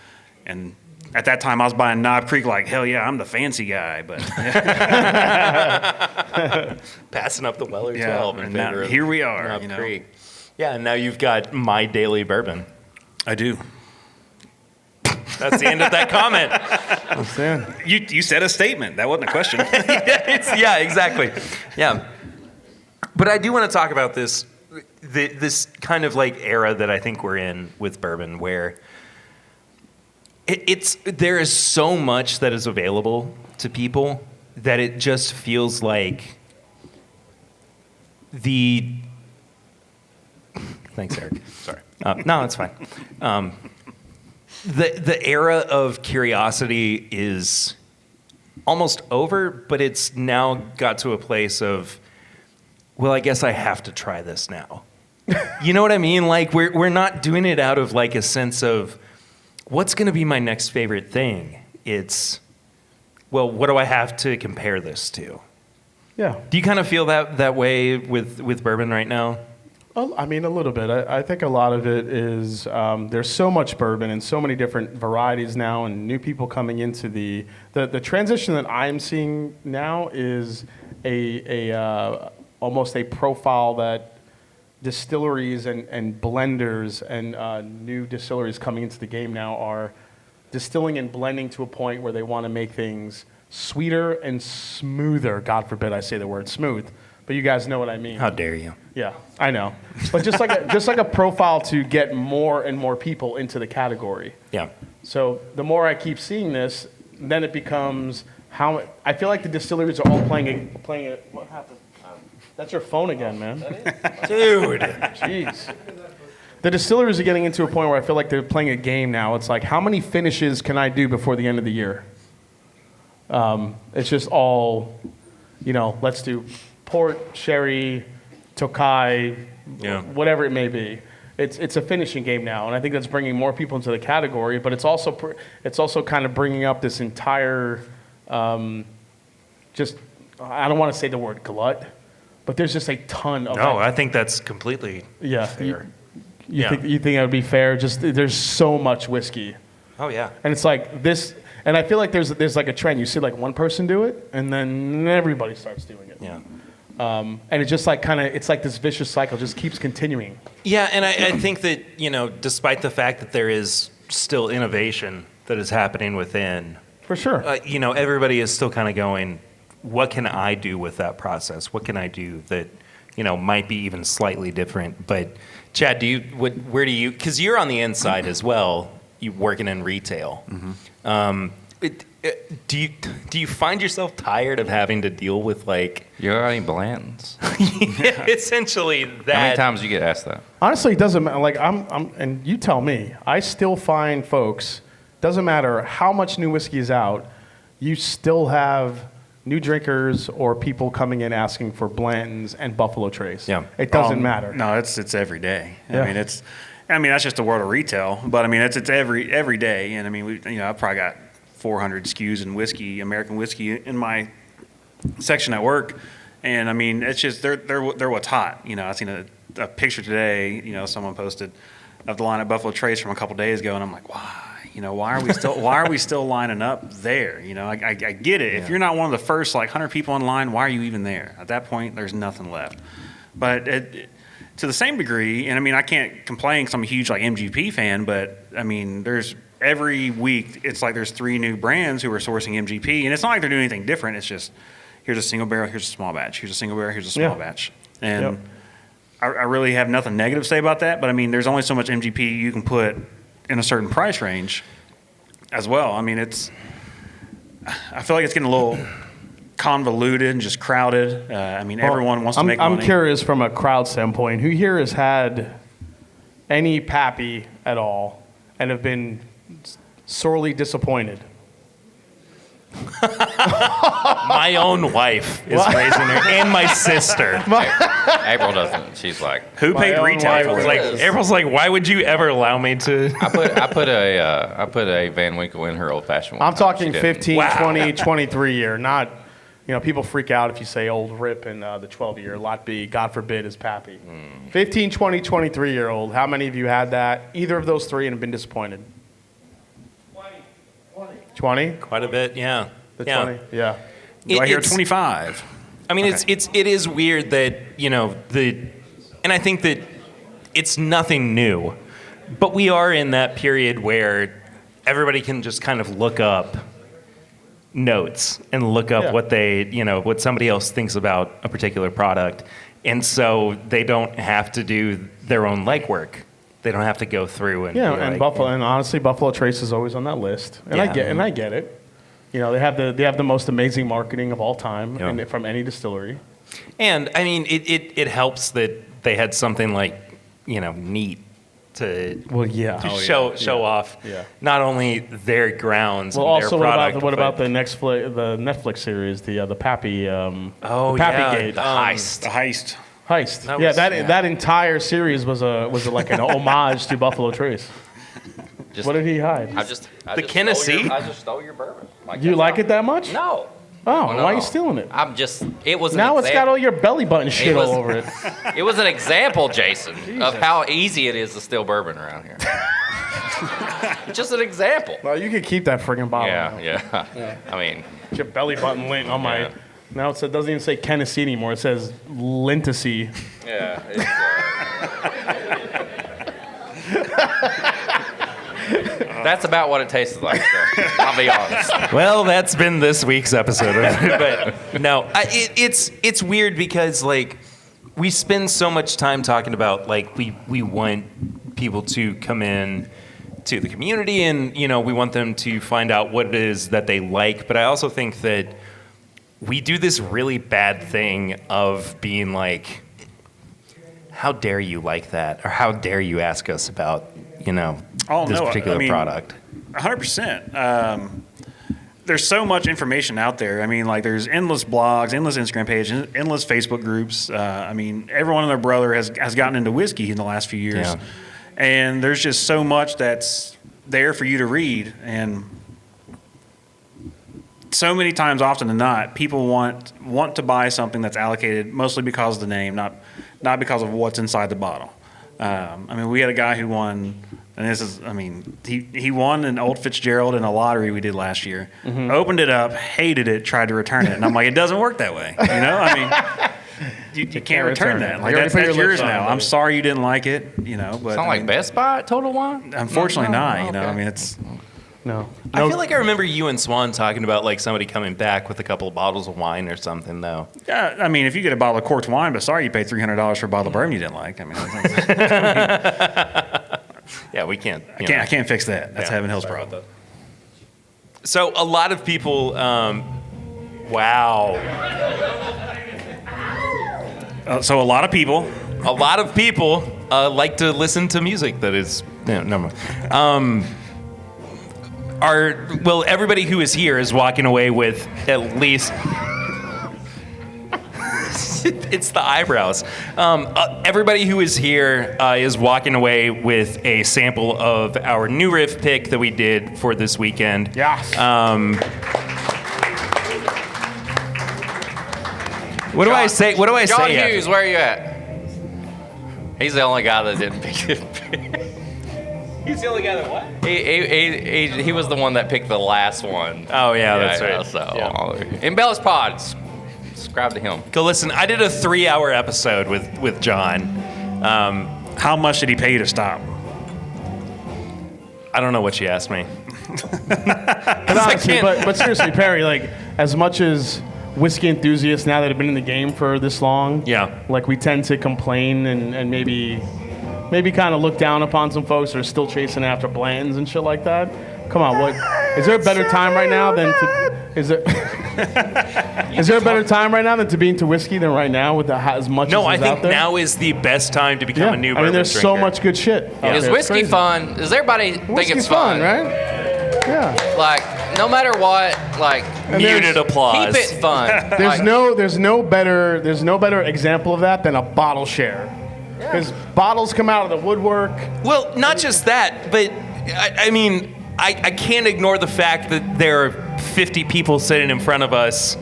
and at that time, I was buying Knob Creek like, hell yeah, I'm the fancy guy. But Passing up the Weller 12 yeah, in and favor of here we are. Knob Creek. Yeah, and now you've got My Daily Bourbon. I do. That's the end of that comment. You said a statement. That wasn't a question. Yeah, exactly. Yeah. But I do want to talk about this kind of era that I think we're in with bourbon, where there is so much that is available to people that it just feels like Thanks, Eric. Sorry. No, it's fine. The era of curiosity is almost over, but it's now got to a place of, well, I guess I have to try this now. You know what I mean? We're not doing it out of a sense of, what's going to be my next favorite thing? It's, well, what do I have to compare this to? Yeah. Do you kind of feel that way with bourbon right now? I mean, a little bit. I think a lot of it is there's so much bourbon and so many different varieties now, and new people coming into the transition that I'm seeing now is almost a profile that distilleries and blenders and new distilleries coming into the game now are distilling and blending to a point where they want to make things sweeter and smoother. God forbid I say the word smooth, but you guys know what I mean. How dare you? Yeah, I know. But just like a profile to get more and more people into the category. Yeah. So the more I keep seeing this, then it becomes how I feel like the distilleries are all playing it. What happened? That's your phone again, man. Dude. Jeez. The distilleries are getting into a point where I feel like they're playing a game now. It's like, how many finishes can I do before the end of the year? It's just all, let's do port, sherry, Tokai, whatever it may be. It's a finishing game now, and I think that's bringing more people into the category. But it's also kind of bringing up this entire, I don't want to say the word glut, but there's just a ton of. No, I think that's completely fair. You Yeah. think that would be fair? Just there's so much whiskey, Oh yeah. And it's like this, and I feel like there's like a trend. You see like one person do it, and then everybody starts doing it. Yeah. And it's just like it's like this vicious cycle just keeps continuing. Yeah, and I think that, despite the fact that there is still innovation that is happening within, For sure. Everybody is still kind of going, what can I do with that process? What can I do that, might be even slightly different? But Chad, where do you, because you're on the inside as well, you working in retail. Mm-hmm. Do you find yourself tired of having to deal with You got any Blantons? essentially that? How many times do you get asked that? Honestly, it doesn't matter. Like and you tell me. I still find folks. Doesn't matter how much new whiskey is out, you still have new drinkers or people coming in asking for Blantons and Buffalo Trace. Yeah. It doesn't matter. No, it's every day. Yeah. I mean that's just the world of retail. But I mean it's every day. And I mean I've probably got 400 SKUs in whiskey, American whiskey, in my section at work, and I mean it's just they're what's hot. I seen a picture today. Someone posted of the line at Buffalo Trace from a couple days ago, and I'm like, why? Why are we still lining up there? I get it. If you're not one of the first 100 people in line, why are you even there? At that point, there's nothing left. But to the same degree, and I mean I can't complain because I'm a huge MGP fan, but I mean there's every week, it's like there's 3 new brands who are sourcing MGP, and it's not like they're doing anything different. It's just, here's a single barrel, here's a small batch. Here's a single barrel, here's a small batch. And I really have nothing negative to say about that, but I mean, there's only so much MGP you can put in a certain price range as well. I mean, I feel like it's getting a little convoluted and just crowded. Everyone wants to make money. I'm curious from a crowd standpoint, who here has had any Pappy at all and have been sorely disappointed? My own wife is raising her, and my sister. April doesn't. She's like, who paid retail for It's it? April's like, why would you ever allow me to? I put a Van Winkle in her old fashioned. I'm talking She didn't. 15, 20, 23 year, not, people freak out if you say old Rip and the 12-year. Lot B, God forbid, is Pappy. 15, 20, 23-year-old. How many of you had that? Either of those 3 and have been disappointed? 20? Quite a bit, yeah. The 20? Yeah. Do I hear 25? I mean, Okay. it is weird that, and I think that it's nothing new, but we are in that period where everybody can just kind of look up notes and look up what what somebody else thinks about a particular product. And so they don't have to do their own legwork. They don't have to go through and and honestly, Buffalo Trace is always on that list, and I get it. They have the most amazing marketing of all time, and from any distillery. And I mean, it helps that they had something neat to show off not only their grounds and their product. What about the Netflix series, the Pappy? Pappy Gate, The heist. That entire series was like an homage to Buffalo Trace. What did he hide? The Tennessee? I just stole your bourbon. You like it that much? No. Oh, No. why are you stealing it? It was Now it's got all your belly button shit was- all over it. It was an example, Jason, of how easy it is to steal bourbon around here. Just an example. Well, you can keep that friggin' bottle. Yeah. I mean, Your belly button lint on my. Yeah. Now it doesn't even say Tennessee anymore. It says Lintasee. yeah. That's about what it tastes like. So I'll be honest. Well, that's been this week's episode of it. But no, it's weird because we spend so much time talking about we want people to come in to the community and we want them to find out what it is that they like. But I also think that we do this really bad thing of being like, how dare you like that, or how dare you ask us about this particular product. 100%. There's so much information out there. I mean, there's endless blogs, endless Instagram pages, endless Facebook groups. Everyone and their brother has gotten into whiskey in the last few years. Yeah. And there's just so much that's there for you to read. And so many times, often than not, people want to buy something that's allocated mostly because of the name, not because of what's inside the bottle. I mean, we had a guy who won, and this is, I mean, he won an Old Fitzgerald in a lottery we did last year. Mm-hmm. Opened it up, hated it, tried to return it, and I'm like, it doesn't work that way. You know, I mean, you can't return that. Like, that's yours now. I'm sorry you didn't like it. You know, but Sound like Best Buy at Total Wine? Unfortunately, not. You know, okay. I mean, it's. No. I feel like I remember you and Swan talking about like somebody coming back with a couple of bottles of wine or something, though. Yeah, I mean, if you get a bottle of Quartz wine, but sorry you paid $300 for a bottle of bourbon you didn't like. I mean, Yeah, we can't. I can't fix that. That's Heaven Hill's problem. So a lot of people, wow. So a lot of people. A lot of people like to listen to music that is. No, never mind. Everybody who is here is walking away with at least. It's the eyebrows. Everybody who is here is walking away with a sample of our new riff pick that we did for this weekend. Yes. What do I say? What do I John say? Hughes, where are you at? He's the only guy that didn't pick it. He's the only guy that what? He was the one that picked the last one. Oh yeah, that's right. So, Embellish Pods. Subscribe to him. Go listen. I did a 3-hour episode with John. How much did he pay you to stop? I don't know what you asked me. But honestly, but seriously, Perry, like, as much as whiskey enthusiasts now that have been in the game for this long, Yeah. like, we tend to complain and maybe kind of look down upon some folks that are still chasing after Blantons and shit like that. Come on, what is there a better time right now than to is there a better time right now than to be into whiskey than right now with as much No, as I is out think there? now is the best time to become a new bourbon I mean, there's drinker. so much good shit. out Is there. It's whiskey crazy. fun? Does everybody think Whiskey's it's fun? right? Yeah. Like, no matter what, like, Muted applause. keep it fun. There's no better example of that than a bottle share. Because bottles come out of the woodwork. Well, not just that, but I mean, I can't ignore the fact that there are 50 people sitting in front of us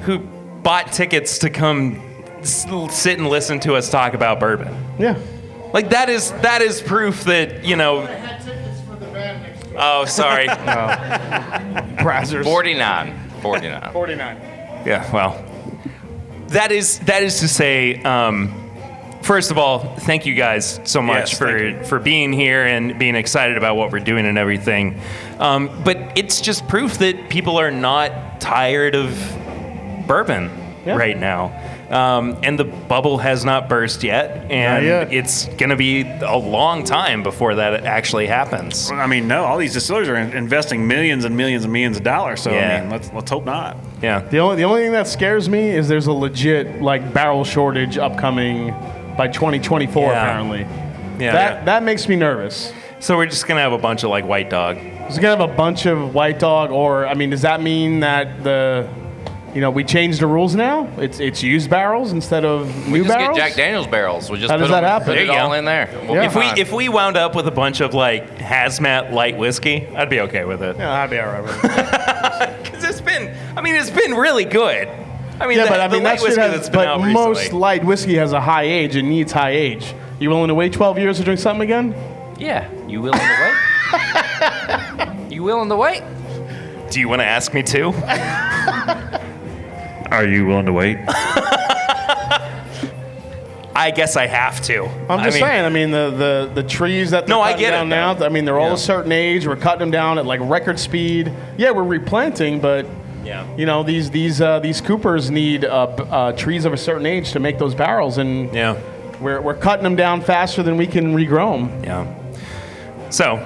who bought tickets to come sit and listen to us talk about bourbon. Yeah. Like that is proof that, you know. I had tickets for the band next week. Oh, sorry. Brazzers. 49. 49. Yeah, well, that is to say, first of all, thank you guys so much Yes, for being here and being excited about what we're doing and everything. But it's just proof that people are not tired of bourbon right now. And the bubble has not burst yet, and it's going to be a long time before that actually happens. I mean, no, all these distillers are investing millions and millions and millions of dollars. So Yeah. I mean, let's hope not. Yeah. The only thing that scares me is there's a legit like barrel shortage upcoming by 2024 Yeah. apparently. Yeah. That makes me nervous. So we're just going to have a bunch of like White Dog. Is it gonna have a bunch of White Dog, or I mean, does that mean that we changed the rules now? It's used barrels instead of We new just barrels. get Jack Daniels barrels. We just How does that happen? put There it you go. all in there. We'll Yeah. be fine. If we wound up with a bunch of like hazmat light whiskey, I'd be okay with it. Yeah, I'd be all right with it. Because it's been really good. I mean, Yeah, the, but I the mean light that shit whiskey has. that's been out But most recently. light whiskey has a high age and needs high age. You willing to wait 12 years to drink something again? Yeah. You willing to wait? You willing to wait? Do you want to ask me too? Are you willing to wait? I guess I have to. I'm just saying. I mean, the trees that they're No, I cutting get it, down now. though. I mean, they're all Yeah. a certain age. We're cutting them down at like record speed. Yeah, we're replanting, but Yeah. you know these coopers need trees of a certain age to make those barrels, and Yeah. we're cutting them down faster than we can regrow them. Yeah. So,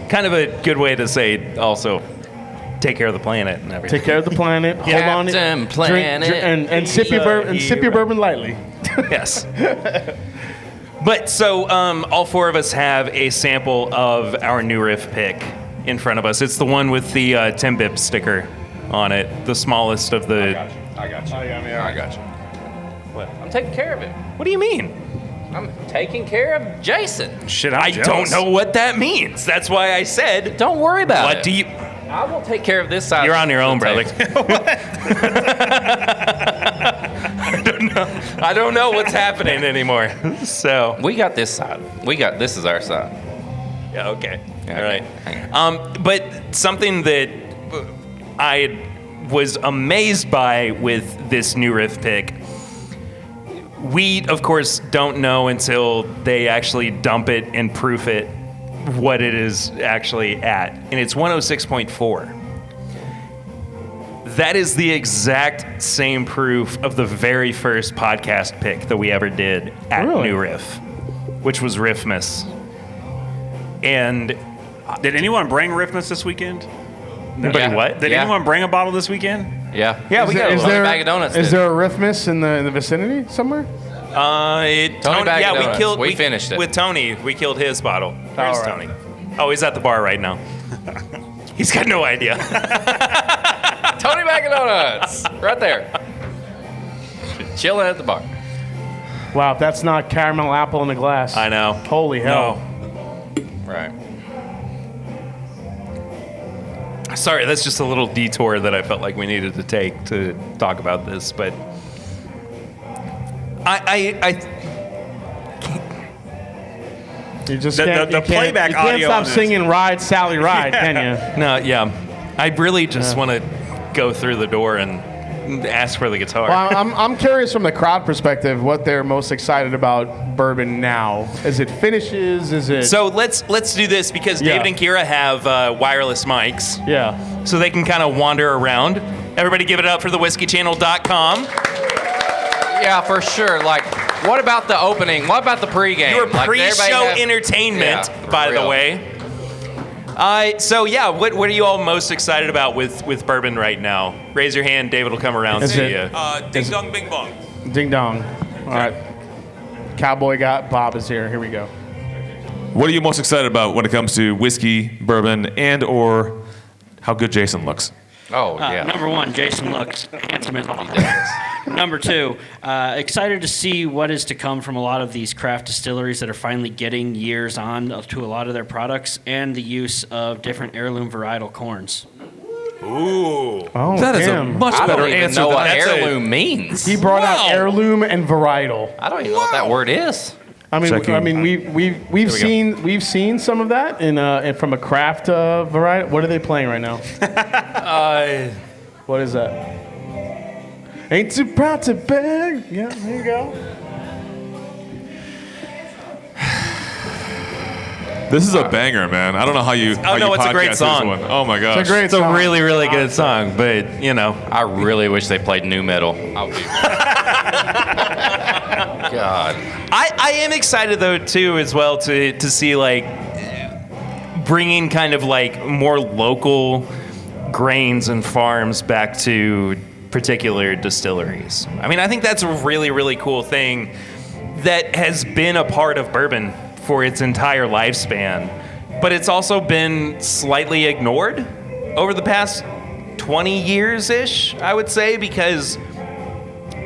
kind of a good way to say also take care of the planet and everything. Take care of the planet. Hold on, Captain Planet. and sip your bourbon and sip your bourbon lightly. Yes. But so all four of us have a sample of our new riff pick in front of us. It's the one with the 10 bip sticker on it, the smallest of the. I got you. I'm taking care of it. What do you mean? I'm taking care of Jason. Shit, I don't know what that means. That's why I said. Don't worry about it. What do you? I will take care of this side. You're on your own, of the brother. table. I don't I don't know what's happening anymore. So We got this side. This is our side. yeah, okay, Yeah, all right. hang on. But something that I was amazed by with this new riff pick, we of course don't know until they actually dump it and proof it what it is actually at, and it's 106.4. That is the exact same proof of the very first podcast pick that we ever did at Really? New Riff, which was Riffmas. And Did anyone bring Riffmas this weekend? anybody Yeah. what? Did Yeah. anyone bring a bottle this weekend? Yeah. Yeah, we got a bag of donuts. Is did. there a Riffmas in the vicinity somewhere? Tony, Bag yeah, of we Donuts. killed. We finished it. with Tony. We killed his bottle. Where's right. Tony? Oh, he's at the bar right now. He's got no idea. Tony Bag of Donuts. Right there. Chilling at the bar. Wow, if that's not caramel apple in a glass. I know. Holy hell. Right. Sorry, that's just a little detour that I felt like we needed to take to talk about this, but I You just The- can't, the you can't, playback you can't audio stop on this. singing Ride, Sally, Ride, can you? no, yeah, I really just want to go through the door and ask for the guitar. Well, I'm curious from the crowd perspective what they're most excited about bourbon now. Is it finishes? Is it? So let's do this because Yeah. David and Kira have wireless mics, Yeah. so they can kind of wander around. Everybody, give it up for the WhiskeyChannel.com. Yeah, for sure. Like, what about the opening? What about the pregame? Your Like, everybody pre-show have- entertainment, Yeah, for by the real. way. So yeah, what are you all most excited about with bourbon right now? Raise your hand. David will come around Is to it- you. Ding dong, bing bong. Ding dong. All right. Cowboy got Bob is here. Here we go. What are you most excited about when it comes to whiskey, bourbon, and or how good Jason looks? Oh, yeah. Number one, Jason looks handsome as all. Number two, excited to see what is to come from a lot of these craft distilleries that are finally getting years on to a lot of their products and the use of different heirloom varietal corns. Ooh. Oh, That is a damn. much I better don't even answer know than what that's a- heirloom means. He brought out Wow. heirloom and varietal. I don't even know what that word is. I mean, Checking. we've seen some of that in from a craft variety. What are they playing right now? What is that? Ain't too proud to beg. Yeah, there you go. This is a banger, man. I don't know how you. how no, you it's a great podcast this song. one. Oh my gosh. It's a great It's a song. really, really good song, but you know, I really wish they played new metal. God. I am excited though too as well to see like bringing kind of like more local grains and farms back to particular distilleries. I mean, I think that's a really, really cool thing that has been a part of bourbon for its entire lifespan, but it's also been slightly ignored over the past 20 years-ish, I would say, because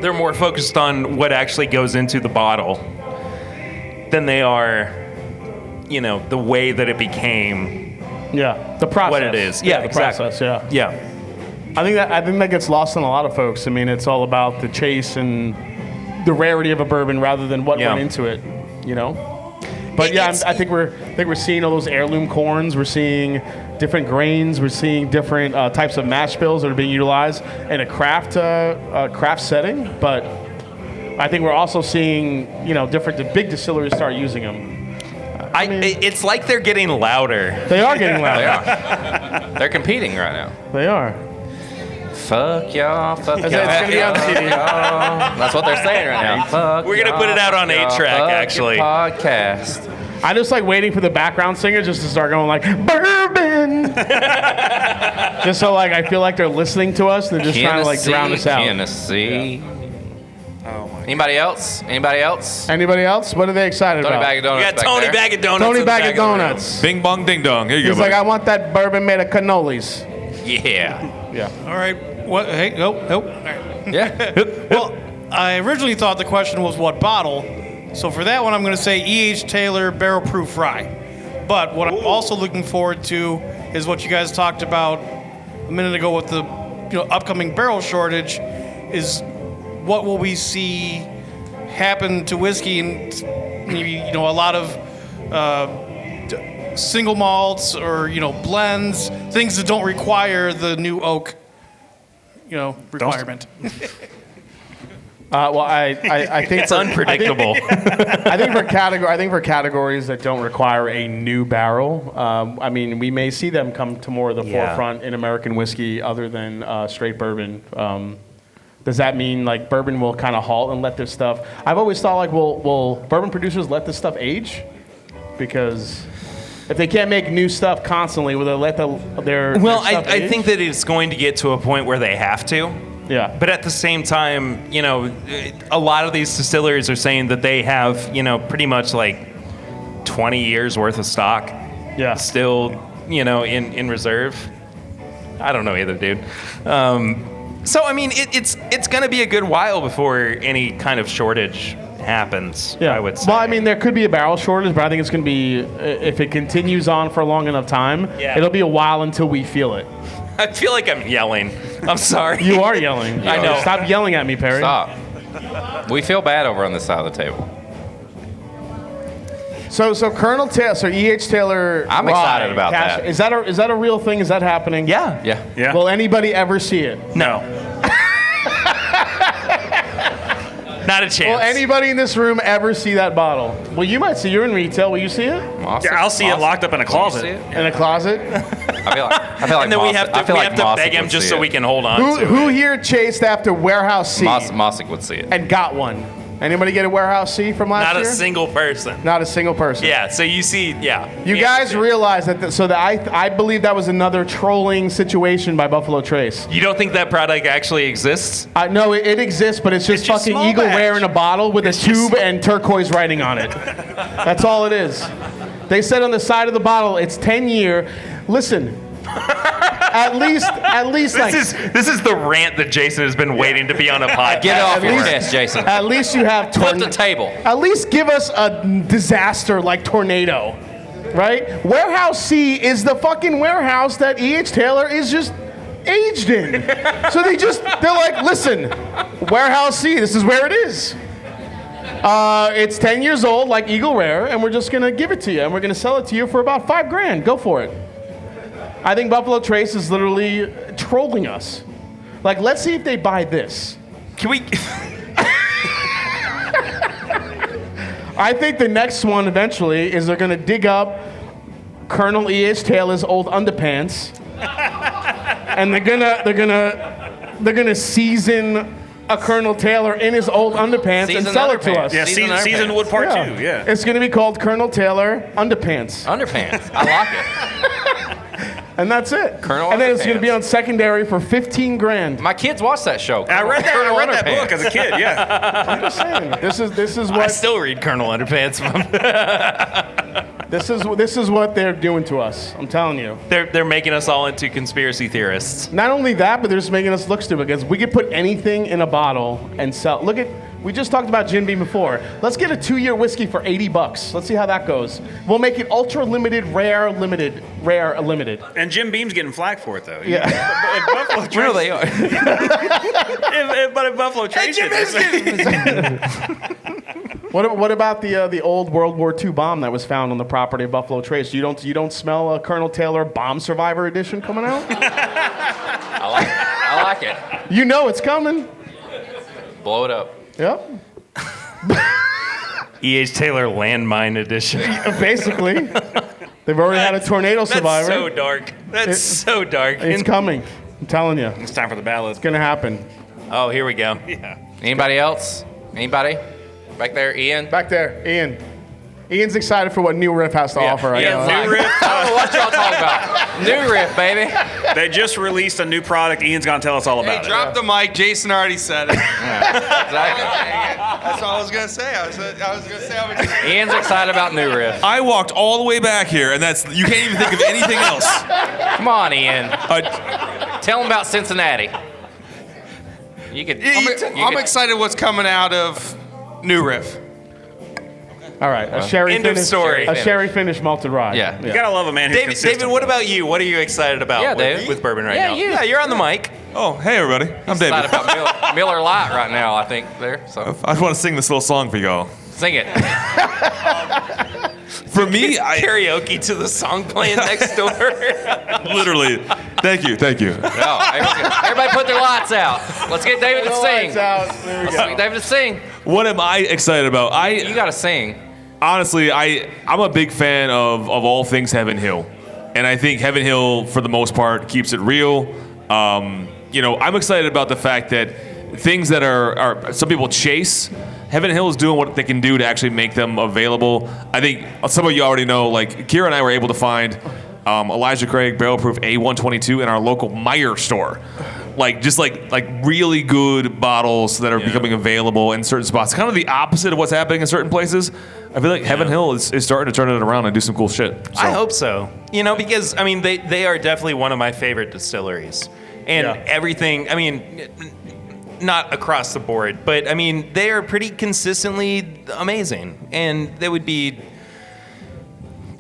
they're more focused on what actually goes into the bottle than they are, you know, the way that it became Yeah, the process. what it is. Yeah, the exactly. process. Yeah. Yeah. I think that gets lost on a lot of folks. I mean, it's all about the chase and the rarity of a bourbon rather than what Yeah. went into it. You know. But yeah, It's- I think we're seeing all those heirloom corns. We're seeing different grains. We're seeing different types of mash bills that are being utilized in a craft setting. But I think we're also seeing the big distilleries start using them. It's like they're getting louder. They are getting louder. They are. They're competing right now. They are. Fuck y'all, fuck y'all. It's gonna be on CD. That's what they're saying right now. Fuck We're gonna y'all, put it out on fuck y'all, 8-track, fuck your actually. Podcast. I just like waiting for the background singer just to start going like bourbon, just so like I feel like they're listening to us. They're just trying to like drown us out. Tennessee. Anybody else? Anybody else? Anybody else? What are they excited Tony about? Bag of Donuts. We got back Tony there. Bag of Donuts. Tony in the Bag back of the room. Donuts. Bing bong ding dong. Here you He's go. like, buddy. I want that bourbon made of cannolis. Yeah. All right. What? Hey, nope. Yeah. Well, I originally thought the question was what bottle. So for that one, I'm going to say E.H. Taylor Barrel Proof Rye. But what I'm also looking forward to is what you guys talked about a minute ago with the upcoming barrel shortage. Is what will we see happen to whiskey, and maybe a lot of single malts or blends, things that don't require the new oak requirement. Well, I think It's unpredictable. I think for categories that don't require a new barrel, I mean, we may see them come to more of the forefront in American whiskey, other than straight bourbon. Does that mean like bourbon will kind of halt and let this stuff? I've always thought like, will bourbon producers let this stuff age? Because if they can't make new stuff constantly, will they let their Well, stuff I age? think that it's going to get to a point where they have to. Yeah. But at the same time, a lot of these distilleries are saying that they have, pretty much like 20 years worth of stock still, in reserve. I don't know either, dude. So, I mean, it's going to be a good while before any kind of shortage happens, I would say. Well, I mean, there could be a barrel shortage, but I think it's going to be, if it continues on for a long enough time, it'll be a while until we feel it. I feel like I'm yelling. I'm sorry. You are yelling. I know. Stop yelling at me, Perry. Stop. We feel bad over on this side of the table. So Colonel Taylor, E.H. Taylor. I'm excited about that. Is that a real thing? Is that happening? Yeah. Yeah. Will anybody ever see it? No. Not a chance. Will anybody in this room ever see that bottle? Well, you might see. You're in retail. Will you see it? I'll see it locked up in a closet. In a closet? I feel like And then we have to beg him just so we can hold on to it. Who here chased after Warehouse C Mossick would see it. and got one? Anybody get a Warehouse C from last Not year? a single person. Not a single person. Yeah, so you see, You guys realize that, I believe that was another trolling situation by Buffalo Trace. You don't think that product actually exists? No, it exists, but it's just fucking small Eagle batch. Rare in a bottle with a tube and turquoise writing on it. That's all it is. They said on the side of the bottle, it's 10-year. Listen, at least This is the rant that Jason has been waiting to be on a podcast. Get off your least- chest, Jason. At least you have Flip the table. At least give us a disaster like tornado, right? Warehouse C is the fucking warehouse that E.H. Taylor is just aged in. So they're like, listen, Warehouse C, this is where it is. It's 10 years old, like Eagle Rare, and we're just gonna give it to you, and we're gonna sell it to you for about $5,000. Go for it. I think Buffalo Trace is literally trolling us. Like, let's see if they buy this. Can we? I think the next one eventually is they're gonna dig up Colonel E.H. Taylor's old underpants, and they're gonna season a Colonel Taylor in his old underpants and sell it to us. Yeah, season wood part 2. Yeah. It's gonna be called Colonel Taylor Underpants, Underpants. I like it. and that's it. Colonel and then it's gonna Underpants. be on secondary for $15,000. My kids watch that show. I read that book as a kid. Yeah. I'm just saying, this is I what still read Colonel Underpants. this is what they're doing to us. I'm telling you. They're making us all into conspiracy theorists. Not only that, but they're just making us look stupid because we could put anything in a bottle and sell. We just talked about Jim Beam before. Let's get a 2-year whiskey for $80. Let's see how that goes. We'll make it ultra limited, rare, limited. And Jim Beam's getting flack for it, though. Yeah. If Buffalo Trace, Really are. if Buffalo Trace did this. What about the old World War II bomb that was found on the property of Buffalo Trace? You don't smell a Colonel Taylor Bomb Survivor edition coming out? I like it. You know it's coming. Blow it up. Yep. E.H. Taylor Landmine Edition. Basically. They've already had a tornado survivor. That's so dark. That's so dark. It's coming. I'm telling you. It's time for the ballad. It's going to happen. Oh, here we go. Yeah. Anybody else? Anybody? Back there, Ian? Back there, Ian. Ian's excited for what New Riff has to offer right now. New Riff. I don't know what y'all talking about. New Riff, baby. They just released a new product. Ian's going to tell us all about it. Drop the mic. Jason already said it. Exactly. That's all I was gonna say. I was gonna say I'm excited. Ian's excited about New Riff. I walked all the way back here, and you can't even think of anything else. Come on, Ian. Tell him about Cincinnati. You could. I'm excited what's coming out of New Riff. All right, a sherry End of finish. story. A sherry finish malted rye. Yeah. You gotta love a man who's consistent. David, what about you? What are you excited about Yeah, David. with bourbon right Yeah, now? you. Yeah, you're on the mic. Oh, hey everybody. I'm Excited David. about Miller Lite right now, I think, there. So I just want to sing this little song for y'all. sing it. For me, Karaoke to the song playing next door. literally. Thank you. No, everybody put their lights out. Let's get David to sing. There we Let's get David to sing. What am I excited about? You got to sing. Honestly, I'm a big fan of all things Heaven Hill. And I think Heaven Hill, for the most part, keeps it real. I'm excited about the fact that things that are some people chase, Heaven Hill is doing what they can do to actually make them available. I think some of you already know, like, Kira and I were able to find Elijah Craig Barrel Proof A122 in our local Meyer store. Like really good bottles that are becoming available in certain spots. Kind of the opposite of what's happening in certain places. I feel like Heaven Hill is starting to turn it around and do some cool shit. So. I hope so. Because they are definitely one of my favorite distilleries, and everything. Not across the board, but they are pretty consistently amazing, and they would be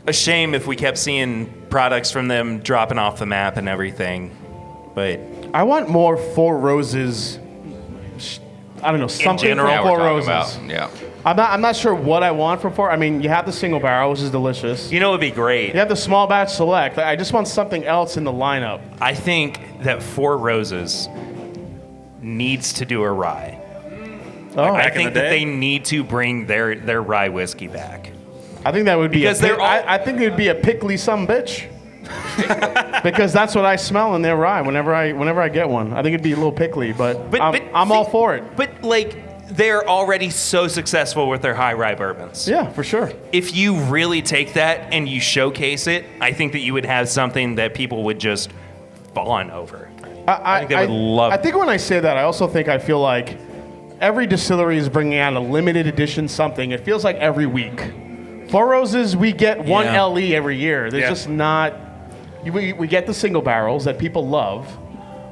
a shame if we kept seeing products from them dropping off the map and everything. But I want more Four Roses. I don't know, something general, from Four Roses. Yeah. I'm not sure what I want from Four. You have the single barrel, which is delicious. it would be great. You have the small batch select. I just want something else in the lineup. I think that Four Roses needs to do a rye. Oh, I think that they need to bring their rye whiskey back. I think that would be Because I think it would be a pickly bitch. Because that's what I smell in their rye whenever I get one. I think it'd be a little pickly, but I'm all for it. But they're already so successful with their high rye bourbons. Yeah, for sure. If you really take that and you showcase it, I think that you would have something that people would just fawn over. I think they would love it. I think when I say that, I feel like every distillery is bringing out a limited edition something. It feels like every week. Four Roses, we get one LE every year. There's just not... We get the single barrels that people love,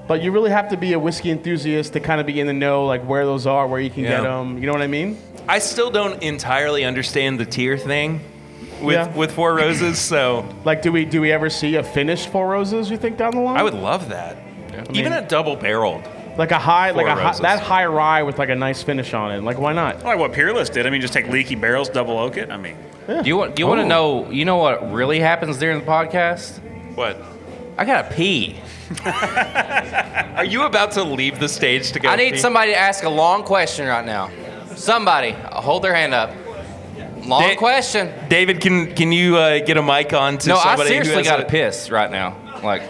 but you really have to be a whiskey enthusiast to kind of be in the know, like where those are, where you can get them. You know what I mean? I still don't entirely understand the tier thing with Four Roses, so... Like, do we ever see a finished Four Roses, you think, down the line? I would love that. Even a double-barreled. Like a high, Roses. that high rye with like a nice finish on it. Like, why not? Like what Peerless did. Just take leaky barrels, double oak it. Do you want to know? You know what really happens during the podcast? What? I gotta pee. Are you about to leave the stage to go I need pee? somebody to ask a long question right now. Somebody, hold their hand up. Long question. David, can you get a mic on to No, I somebody seriously who has gotta piss right now. Like,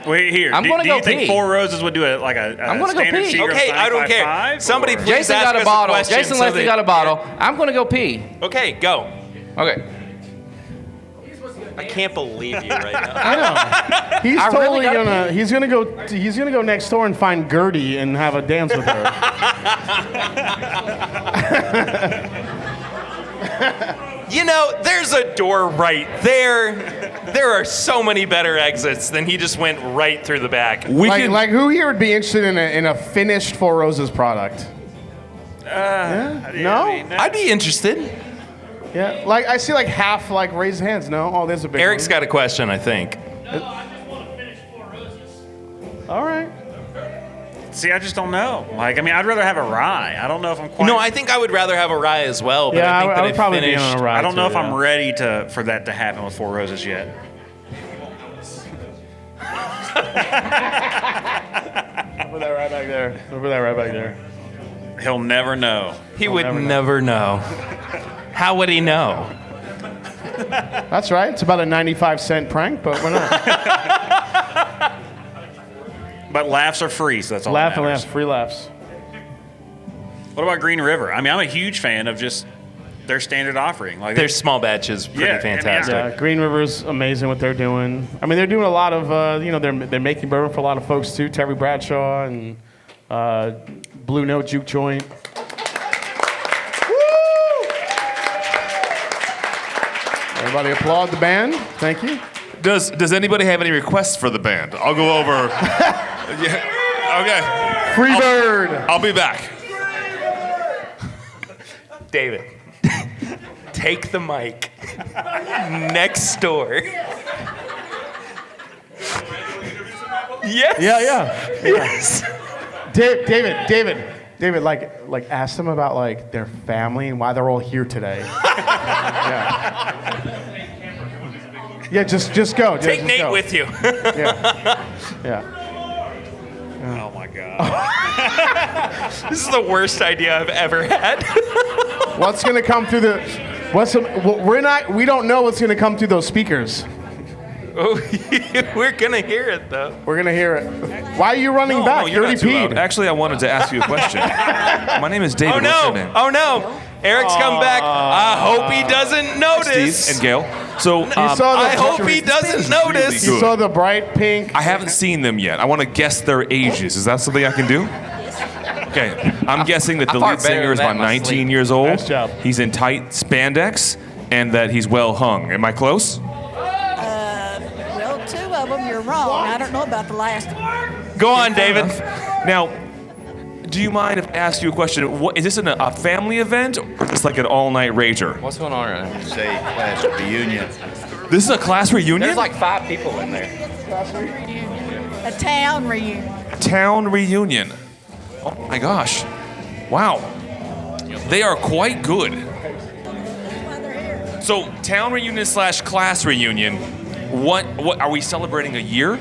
wait, here. I'm gonna do go you think pee. Four Roses would do a I'm gonna go standard pee. secret Okay, I don't care. 555, Somebody or- please Jason ask got us a bottle. question Jason so Leslie that- got a bottle. I'm gonna go pee. Okay, go. Okay. I can't believe you right now. I know. He's I totally really gotta gonna he's gonna go next door and find Gertie and have a dance with her. There's a door right there. There are so many better exits than he just went right through the back. Like who here would be interested in a finished Four Roses product? No? I'd be interested. Yeah. Like I see like half like raise hands. No? Oh, there's a big Eric's one. got a question, I think. I just want to finish Four Roses. All right. See, I just don't know. I'd rather have a rye. I don't know if I'm quite... No, I think I would rather have a rye as well. But Yeah, I think I that would if probably be finished, on a rye. I don't know if too, I'm ready for that to happen with Four Roses yet. Over that right back there. Over that right back there. He'll never know. He would never know. How would he know? That's right. It's about a 95-cent prank, but we're not. But laughs are free, so that's all Laugh that and matters. laugh. Free laughs. What about Green River? I'm a huge fan of just their standard offering. Like Their small batch is pretty Yeah, fantastic. Yeah, Green River's amazing what they're doing. They're doing a lot of, they're making bourbon for a lot of folks too. Terry Bradshaw and Blue Note Juke Joint. Woo! Everybody applaud the band. Thank you. Does anybody have any requests for the band? I'll go over. Okay. Free bird. I'll be back. David. take the mic next door. Yes. Yeah. Yes. David, like ask them about like their family and why they're all here today. Yeah, just go. Take just Nate go. with you. Yeah. Oh my God. This is the worst idea I've ever had. What's gonna come through we don't know what's gonna come through those speakers. Oh, we're gonna hear it though. We're gonna hear it. Why are you running back? you're You already not too peed. loud. Actually, I wanted to ask you a question. My name is David. Oh What's your no! name? Oh no! Eric's come back. I hope he doesn't notice. Steve and Gail. So I hope he doesn't notice. You saw the bright pink. I haven't seen them yet. I want to guess their ages. Is that something I can do? Okay. I'm guessing that the far lead better singer is than that about in my 19 sleep. years old. Nice job. He's in tight spandex, and that he's well hung. Am I close? Well, 2 of them, you're wrong. I don't know about the last one. Go on, David. Now, do you mind if I ask you a question? What, is this a family event or just like an all-night rager? What's going on right now? It's a class reunion. This is a class reunion? There's like 5 people in there. A town reunion. Town reunion. Oh my gosh. Wow. They are quite good. So, town reunion / class reunion. What are we celebrating a year?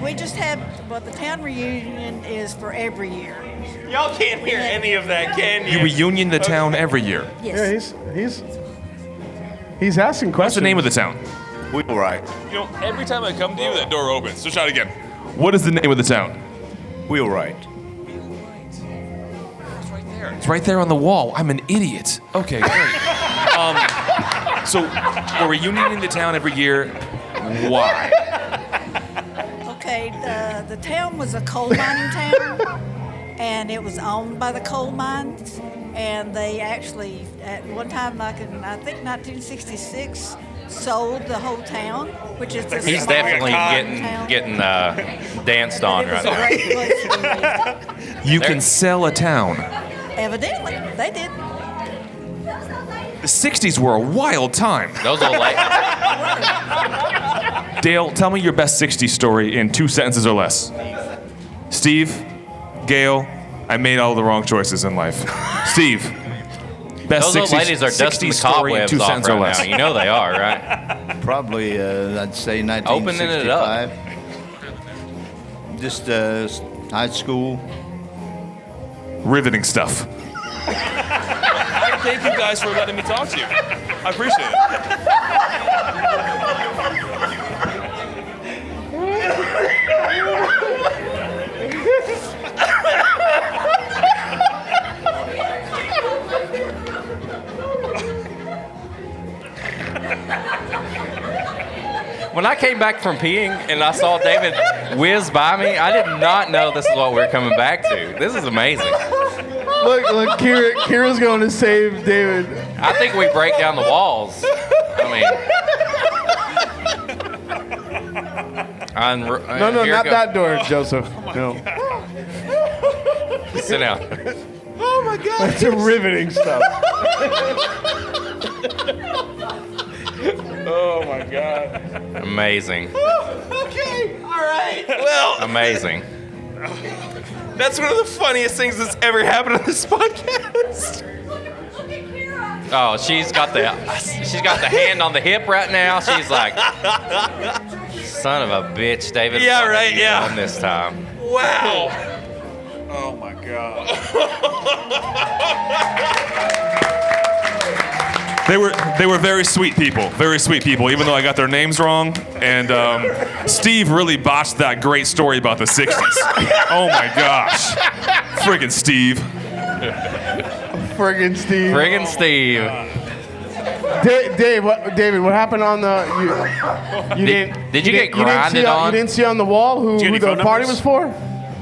We just have, the town reunion is for every year. Y'all can't hear any of that, can You reunion the town every year. Yes. Yeah, he's asking questions. What's the name of the town? Wheelwright. You know, every time I come to you, that door opens. So shout again. What is the name of the town? Wheelwright. It's right there on the wall. I'm an idiot. Okay, great. So we're reunioning the town every year. Why? Okay, the town was a coal mining town, and it was owned by the coal mines. And they actually, at one time, like in, I think 1966, sold the whole town, which is this He's small definitely town. getting danced on It was right a now. great place to be. You can sell a town. Evidently, they did. The 60s were a wild time. Those old ladies. Dale, tell me your best 60s story in 2 sentences or less. Steve, Gail, I made all the wrong choices in life. Steve, best Those old 60s, ladies are dusting 60s the story in cobwebs 2 off sentences or right less. now. You know they are, right? Probably, I'd say Opening it up. 1965. Just high school. Riveting stuff. Thank you guys for letting me talk to you. I appreciate When I came back from peeing and I saw David whiz by me, I did not know this is what we were coming back to. This is amazing. Look, Kira's going to save David. I think we break down the walls. No, not that door, Joseph. No. Sit down. Oh my God. That's a riveting stuff. Oh my God. Amazing. Okay. All right. Well, Amazing. that's one of the funniest things that's ever happened on this podcast. Oh, she's got the hand on the hip right now. She's like, son of a bitch, David. Yeah, what have right, you yeah. done this time. Wow. Oh my God. They were very sweet people, even though I got their names wrong. And Steve really botched that great story about the 60s. Oh my gosh. Friggin' Steve. Friggin' Steve. Friggin' Steve. David, what happened on the? You didn't. Did you get didn't grinded see, on? You didn't see on the wall who any the phone party numbers? was for?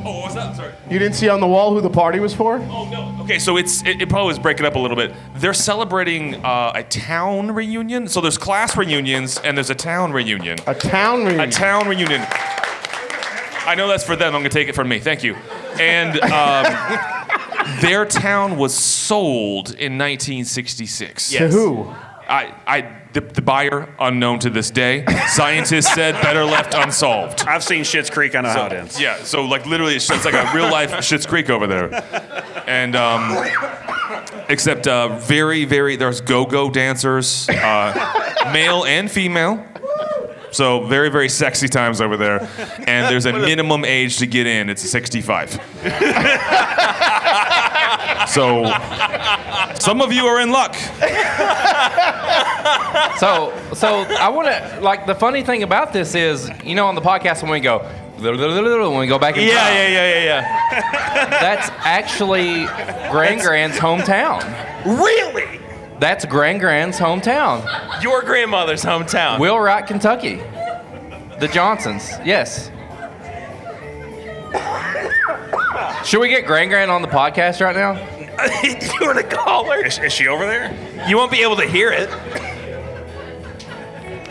Oh, what was that? Sorry. You didn't see on the wall who the party was for? Oh no. Okay, so it probably was breaking up a little bit. They're celebrating a town reunion. So there's class reunions and there's a town reunion. A town reunion. A town reunion. I know that's for them. I'm gonna take it from me. Thank you. And Their town was sold in 1966. To who? The buyer, unknown to this day. Scientists said better left unsolved. I've seen Schitt's Creek. I know how it ends. Yeah, so like literally it's like a real life Schitt's Creek over there. And except very, very, there's go-go dancers, male and female. So very, very sexy times over there. And there's a minimum age to get in. It's 65. So some of you are in luck. So I want to, like, the funny thing about this is, you know, on the podcast when we go, when we go back in time. Yeah. That's actually Grand's hometown. Really? That's Grand's hometown. Your grandmother's hometown. Wheelwright, Kentucky. The Johnsons, yes. Should we get Grand on the podcast right now? You want to call her? Is she over there? You won't be able to hear it.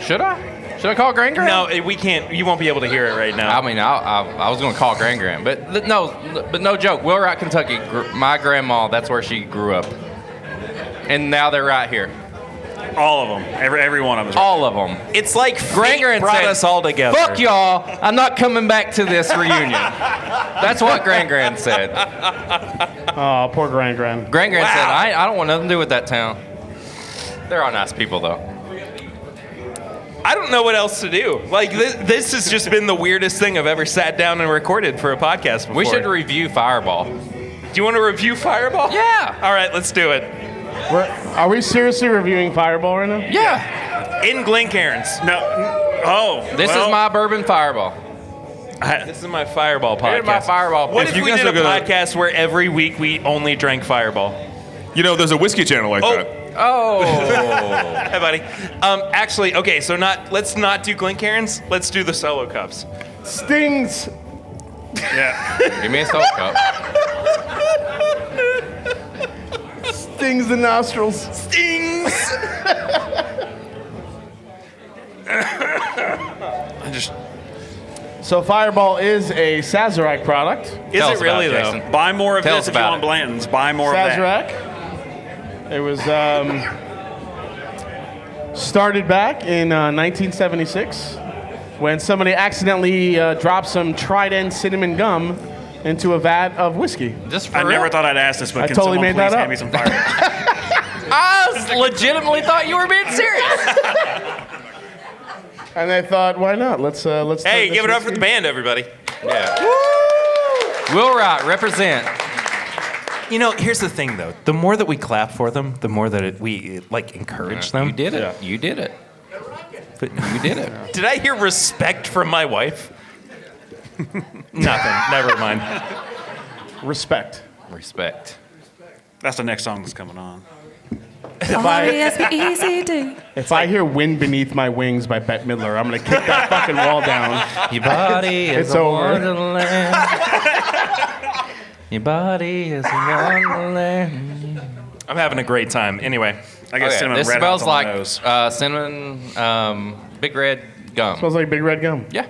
Should I? Should I call Grand? No, we can't. You won't be able to hear it right now. I mean, I was going to call Grand, but no joke. Wheelwright, Kentucky. My grandma, that's where she grew up, and now they're right here. All of them. Every one of them. All of them. It's like Grand brought said, us all together. Fuck y'all. I'm not coming back to this reunion. That's what Grand said. Oh, poor Grand. Grand said, I don't want nothing to do with that town. They're all nice people, though. I don't know what else to do. Like, this has just been the weirdest thing I've ever sat down and recorded for a podcast before. We should review Fireball. Do you want to review Fireball? Yeah. All right, let's do it. Are we seriously reviewing Fireball right now? Yeah. In Glencairns. No. Oh. This is my bourbon Fireball. This is my Fireball podcast. Here's my Fireball. What if we did a podcast where every week we only drank Fireball? You know, there's a whiskey channel like that. Oh. Hi, buddy. Actually, okay, so let's not do Glencairns. Let's do the solo cups. Stings. Yeah. Give me a solo cup. Stings the nostrils. Stings. So Fireball is a Sazerac product. Is it really, though? Buy more of Tell this us if you about want it. Blanton's. Buy more of that. Sazerac. It was started back in 1976 when somebody accidentally dropped some Trident cinnamon gum into a vat of whiskey. Just for I real? never thought I'd ask this, but I can totally someone made that please up. hand me some Fireball? I legitimately thought you were being serious. And they thought, why not? Let's. Hey, give it up for the band, everybody. Yeah. Wheelwright, represent. You know, here's the thing, though. The more that we clap for them, the more that we encourage them. You did it. Yeah. You did it. You did it. Did I hear respect from my wife? Nothing. Never mind. Respect. That's the next song that's coming on. If I hear "Wind Beneath My Wings" by Bette Midler, I'm gonna kick that fucking wall down. Your body is It's a over. wonderland. Your body is a wonderland. I'm having a great time. Anyway, I got cinnamon this red smells hots on like my nose. cinnamon, big red gum. Smells like Big Red gum. Yeah.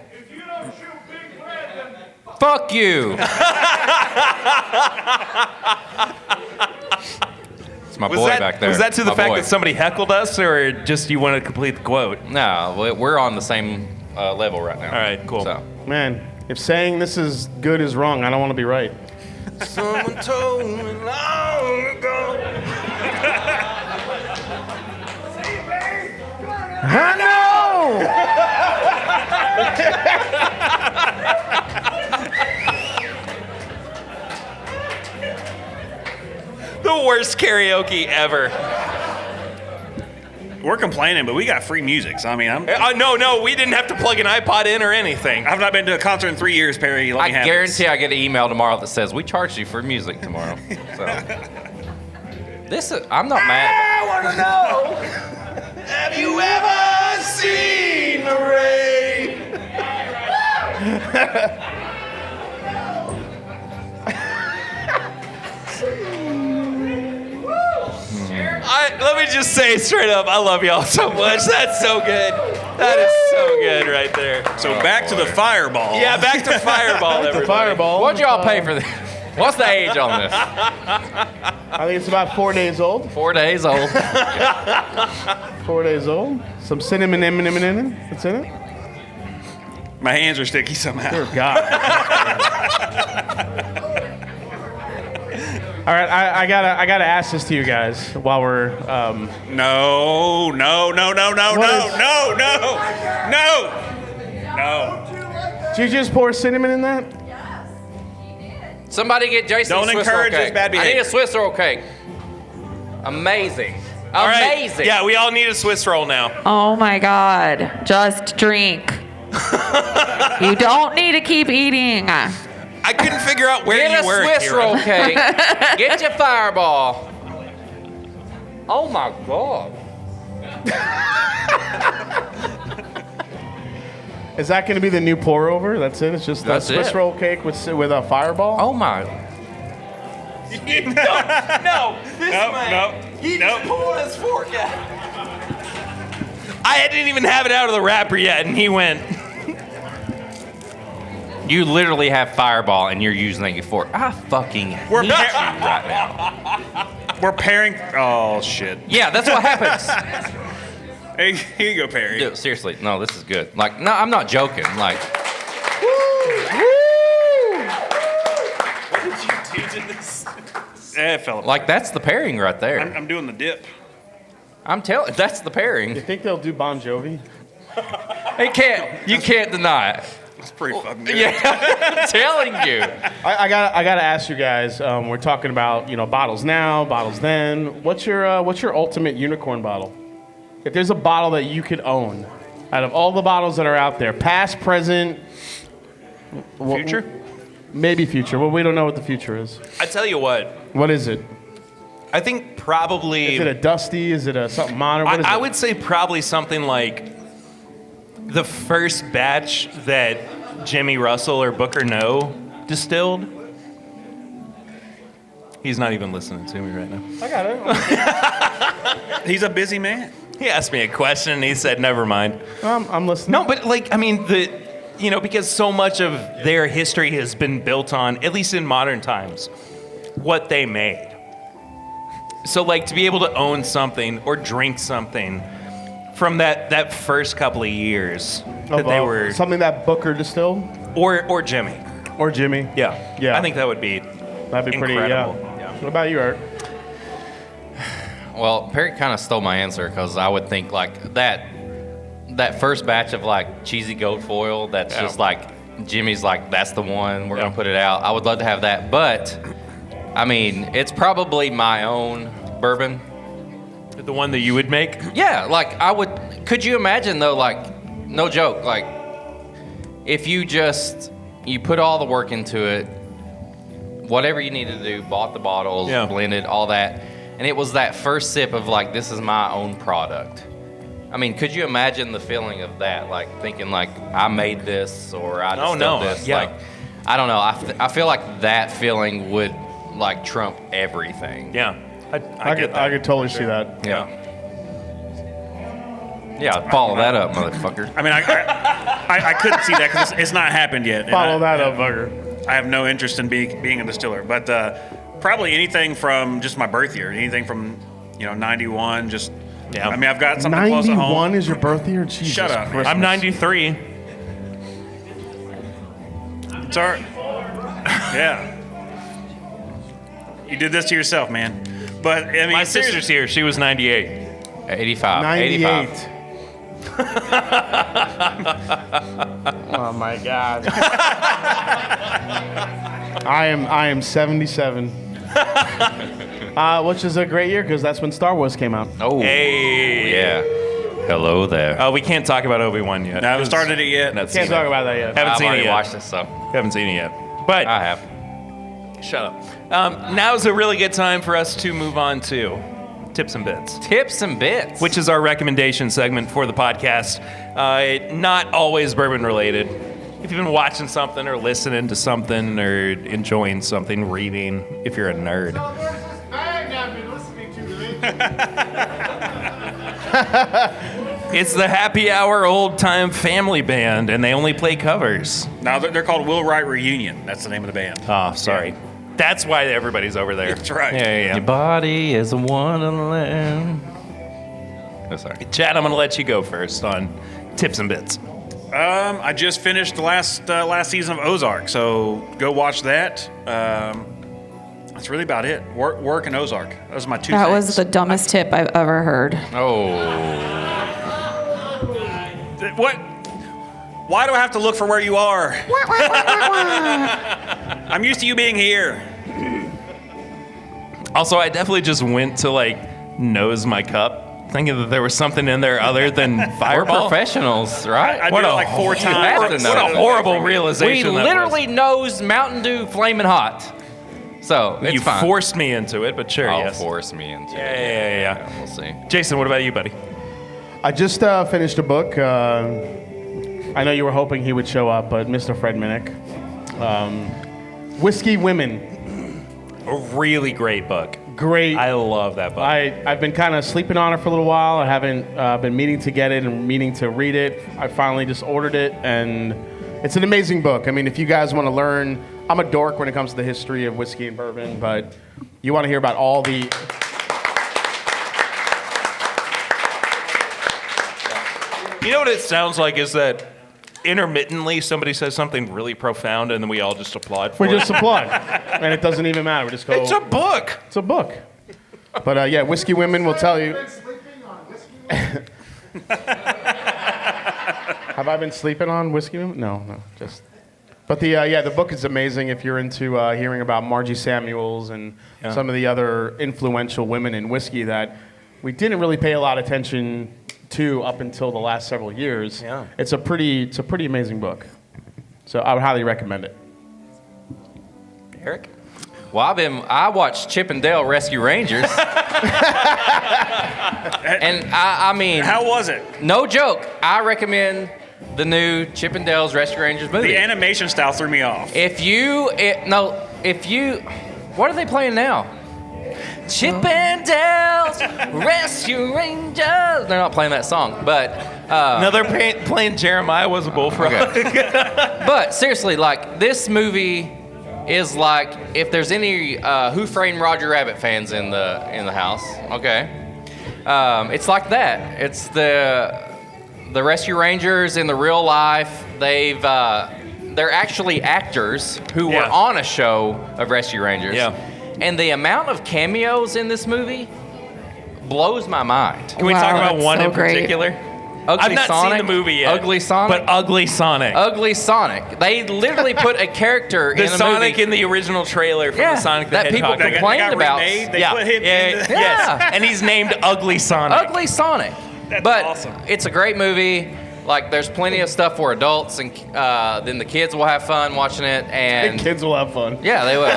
Fuck you. It's my boy back there. Was that to the My fact boy. that somebody heckled us, or just you want to complete the quote? No, we're on the same level right now. All right, cool. So. Man, if saying this is good is wrong, I don't want to be right. Someone told me long ago. I know. The worst karaoke ever. We're complaining, but we got free music. So I mean, No, we didn't have to plug an iPod in or anything. I've not been to a concert in 3 years, Perry. Let me I have guarantee I get an email tomorrow that says we charged you for music tomorrow. So I'm not mad. I want to know, have you ever seen the rain? Let me just say straight up, I love y'all so much. That's so good. That is so good right there. So back to the Fireball. Yeah, back to Fireball, everybody. Fireball. What'd y'all pay for this? What's the age on this? I think it's about 4 days old. 4 days old. 4 days old. Some cinnamon M&M in it. What's in it? My hands are sticky somehow. Dear God. All right, I gotta ask this to you guys while we're. No. Did you just pour cinnamon in that? Somebody get Jason Don't a Swiss roll encourage cake. his bad I need behavior. a Swiss roll cake. Amazing. All right. Amazing. Yeah, we all need a Swiss roll now. Oh my God. Just drink. You don't need to keep eating. I couldn't figure out where Get you a were. Swiss Kira. roll cake. Get your Fireball. Oh my God. Is that going to be the new pour over? That's it. It's just a That's Swiss it. roll cake with a Fireball. Oh my. No. This man. He just pulled his fork out. I didn't even have it out of the wrapper yet, and he went. You literally have Fireball and you're using it for. I fucking hate you right now. We're pairing. Oh shit. Yeah, that's what happens. Hey, here you go, Perry. Dude, seriously, no, this is good. Like, no, I'm not joking. Like, What did you do to this? It fell apart. like that's the pairing right there. I'm doing the dip. I'm telling. That's the You pairing. think they'll do Bon Jovi? You can't deny it. It's pretty fucking good. Yeah, I'm telling you. I gotta ask you guys. We're talking about bottles now, bottles then. What's your ultimate unicorn bottle? If there's a bottle that you could own, out of all the bottles that are out there, past, present, Future? maybe future. Well, we don't know what the future is. I tell you what. What is it? I think probably. Is it a Dusty? Is it a something modern? What is I it? would say probably something like the first batch that Jimmy Russell or Booker No distilled. He's not even listening to me right now. I got it. He's a busy man. He asked me a question and he said, "Never mind." I'm listening. No, but because so much of their history has been built on, at least in modern times, what they made. So to be able to own something or drink something from that first couple of years that they were, something that Booker distilled or Jimmy. or Jimmy. Yeah. Yeah. I think that would be That'd be pretty. incredible. Yeah. What about you, Art? Well, Perry kind of stole my answer because I would think like that first batch of like cheesy gold foil. That's just like Jimmy's like that's the one we're gonna put it out. I would love to have that, but I mean it's probably my own bourbon. The one that you would make? Yeah, like I would. Could you imagine though? Like, no joke. Like, if you put all the work into it, whatever you needed to do, bought the bottles, blended all that, and it was that first sip of like, this is my own product. I mean, could you imagine the feeling of that? Like thinking like I made this or I distilled this. Yeah. Like, I don't know. I feel like that feeling would like trump everything. Yeah. I could totally see that. Yeah. Yeah, follow that up, motherfucker. I mean, I couldn't see that because it's not happened yet. Follow that up, Booger. I have no interest in being a distiller, but probably anything from just my birth year, anything from 91. Just I mean, I've got something close to home. 91 is your birth year? Jesus Shut up. Christmas. I'm 93. It's all right. Yeah. You did this to yourself, man. But I mean, My sister's here. She was 98. 85. 98. 85. Oh my God. I am 77. Which is a great year because that's when Star Wars came out. Oh. Hey. Yeah. Hello there. Oh, we can't talk about Obi-Wan yet. I haven't started it yet. Can't talk about that yet. Haven't I've seen already it yet. watched this, so Haven't seen it yet. But I have. shut up. Now's a really good time for us to move on to Tips and Bits, Tips and bits. which is our recommendation segment for the podcast. Not always bourbon related. If you've been watching something or listening to something or enjoying something, reading, if you're a nerd. It's the Happy Hour Old Time Family Band, and they only play covers. No, they're called Will Wright Reunion. That's the name of the band. Oh, sorry. That's why everybody's over there. That's right. Yeah. Your body is a wonderland. Oh, sorry. Chad, I'm going to let you go first on tips and bits. I just finished the last season of Ozark, so go watch that. That's really about it. Work and Ozark. Those are my two That things. was the dumbest tip I've ever heard. Oh. What? Why do I have to look for where you are? I'm used to you being here. Also, I definitely just went to nose my cup, thinking that there was something in there other than We're Fireball. professionals, right? I do it like 4 have times. to know What a that. horrible We realization that literally nosed Mountain Dew Flamin' Hot. So, was. it's You fine. forced me into it, but sure, yes. Force me into it. Yeah. We'll see. Jason, what about you, buddy? I just finished a book. I know you were hoping he would show up, but Mr. Fred Minnick. Whiskey Women. A really great book. Great. I love that book. I've been kind of sleeping on it for a little while. I haven't been meaning to get it and meaning to read it. I finally just ordered it, and it's an amazing book. I mean, if you guys want to learn, I'm a dork when it comes to the history of whiskey and bourbon, but you want to hear about all the... You know what it sounds like is that intermittently somebody says something really profound and then we all just applaud for We it. just applaud, and it doesn't even matter. We just go... It's a book. It's a book. But yeah, Whiskey Women will tell you... Have I been sleeping on Whiskey Women? No, just... But the book is amazing if you're into hearing about Margie Samuels and some of the other influential women in whiskey that we didn't really pay a lot of attention to up until the last several years. Yeah. It's a pretty amazing book. So I would highly recommend it. Eric? Well, I watched Chip and Dale Rescue Rangers. And I mean... How was it? No joke. I recommend the new Chip and Dale's Rescue Rangers movie. The animation style threw me off. What are they playing now? Chip and Dale's Rescue Rangers. They're not playing that song, but... No, they're playing Jeremiah Was a Bullfrog. Okay. But seriously, this movie is if there's any Who Framed Roger Rabbit fans in the house, okay? It's like that. It's the Rescue Rangers in the real life. They're actually actors who were on a show of Rescue Rangers. Yeah. And the amount of cameos in this movie blows my mind. Can we talk about one in particular? Ugly I've not Sonic, seen the movie yet. Ugly Sonic. But Ugly Sonic. Ugly Sonic. They literally put a character in The a Sonic movie. in the original trailer from the Sonic the that Hedgehog. people complained about. Remade. They put him in the... Yes. And he's named Ugly Sonic. Ugly Sonic. That's but awesome. It's a great movie. There's plenty of stuff for adults, and then the kids will have fun watching it. And Kids will have fun. yeah, they will.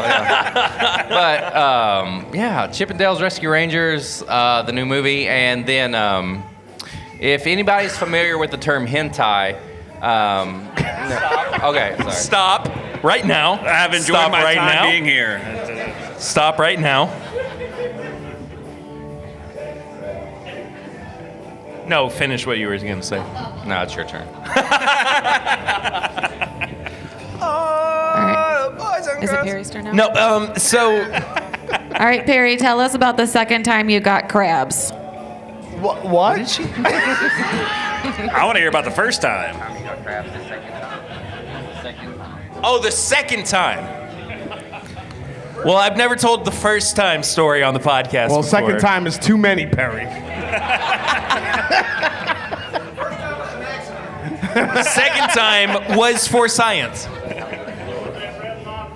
Yeah. But Chip and Dale's Rescue Rangers, the new movie, and then if anybody's familiar with the term hentai, okay, sorry. Stop right now. I have enjoyed Stop my right time now. being here. Stop right now. No, finish what you were going to say. No, it's your turn. Is it Perry's turn now? No, All right, Perry, tell us about the second time you got crabs. What? I want to hear about the first time. Oh, the second time. Well, I've never told the first time story on the podcast Well, before. second time is too many, Perry. Second time was for science.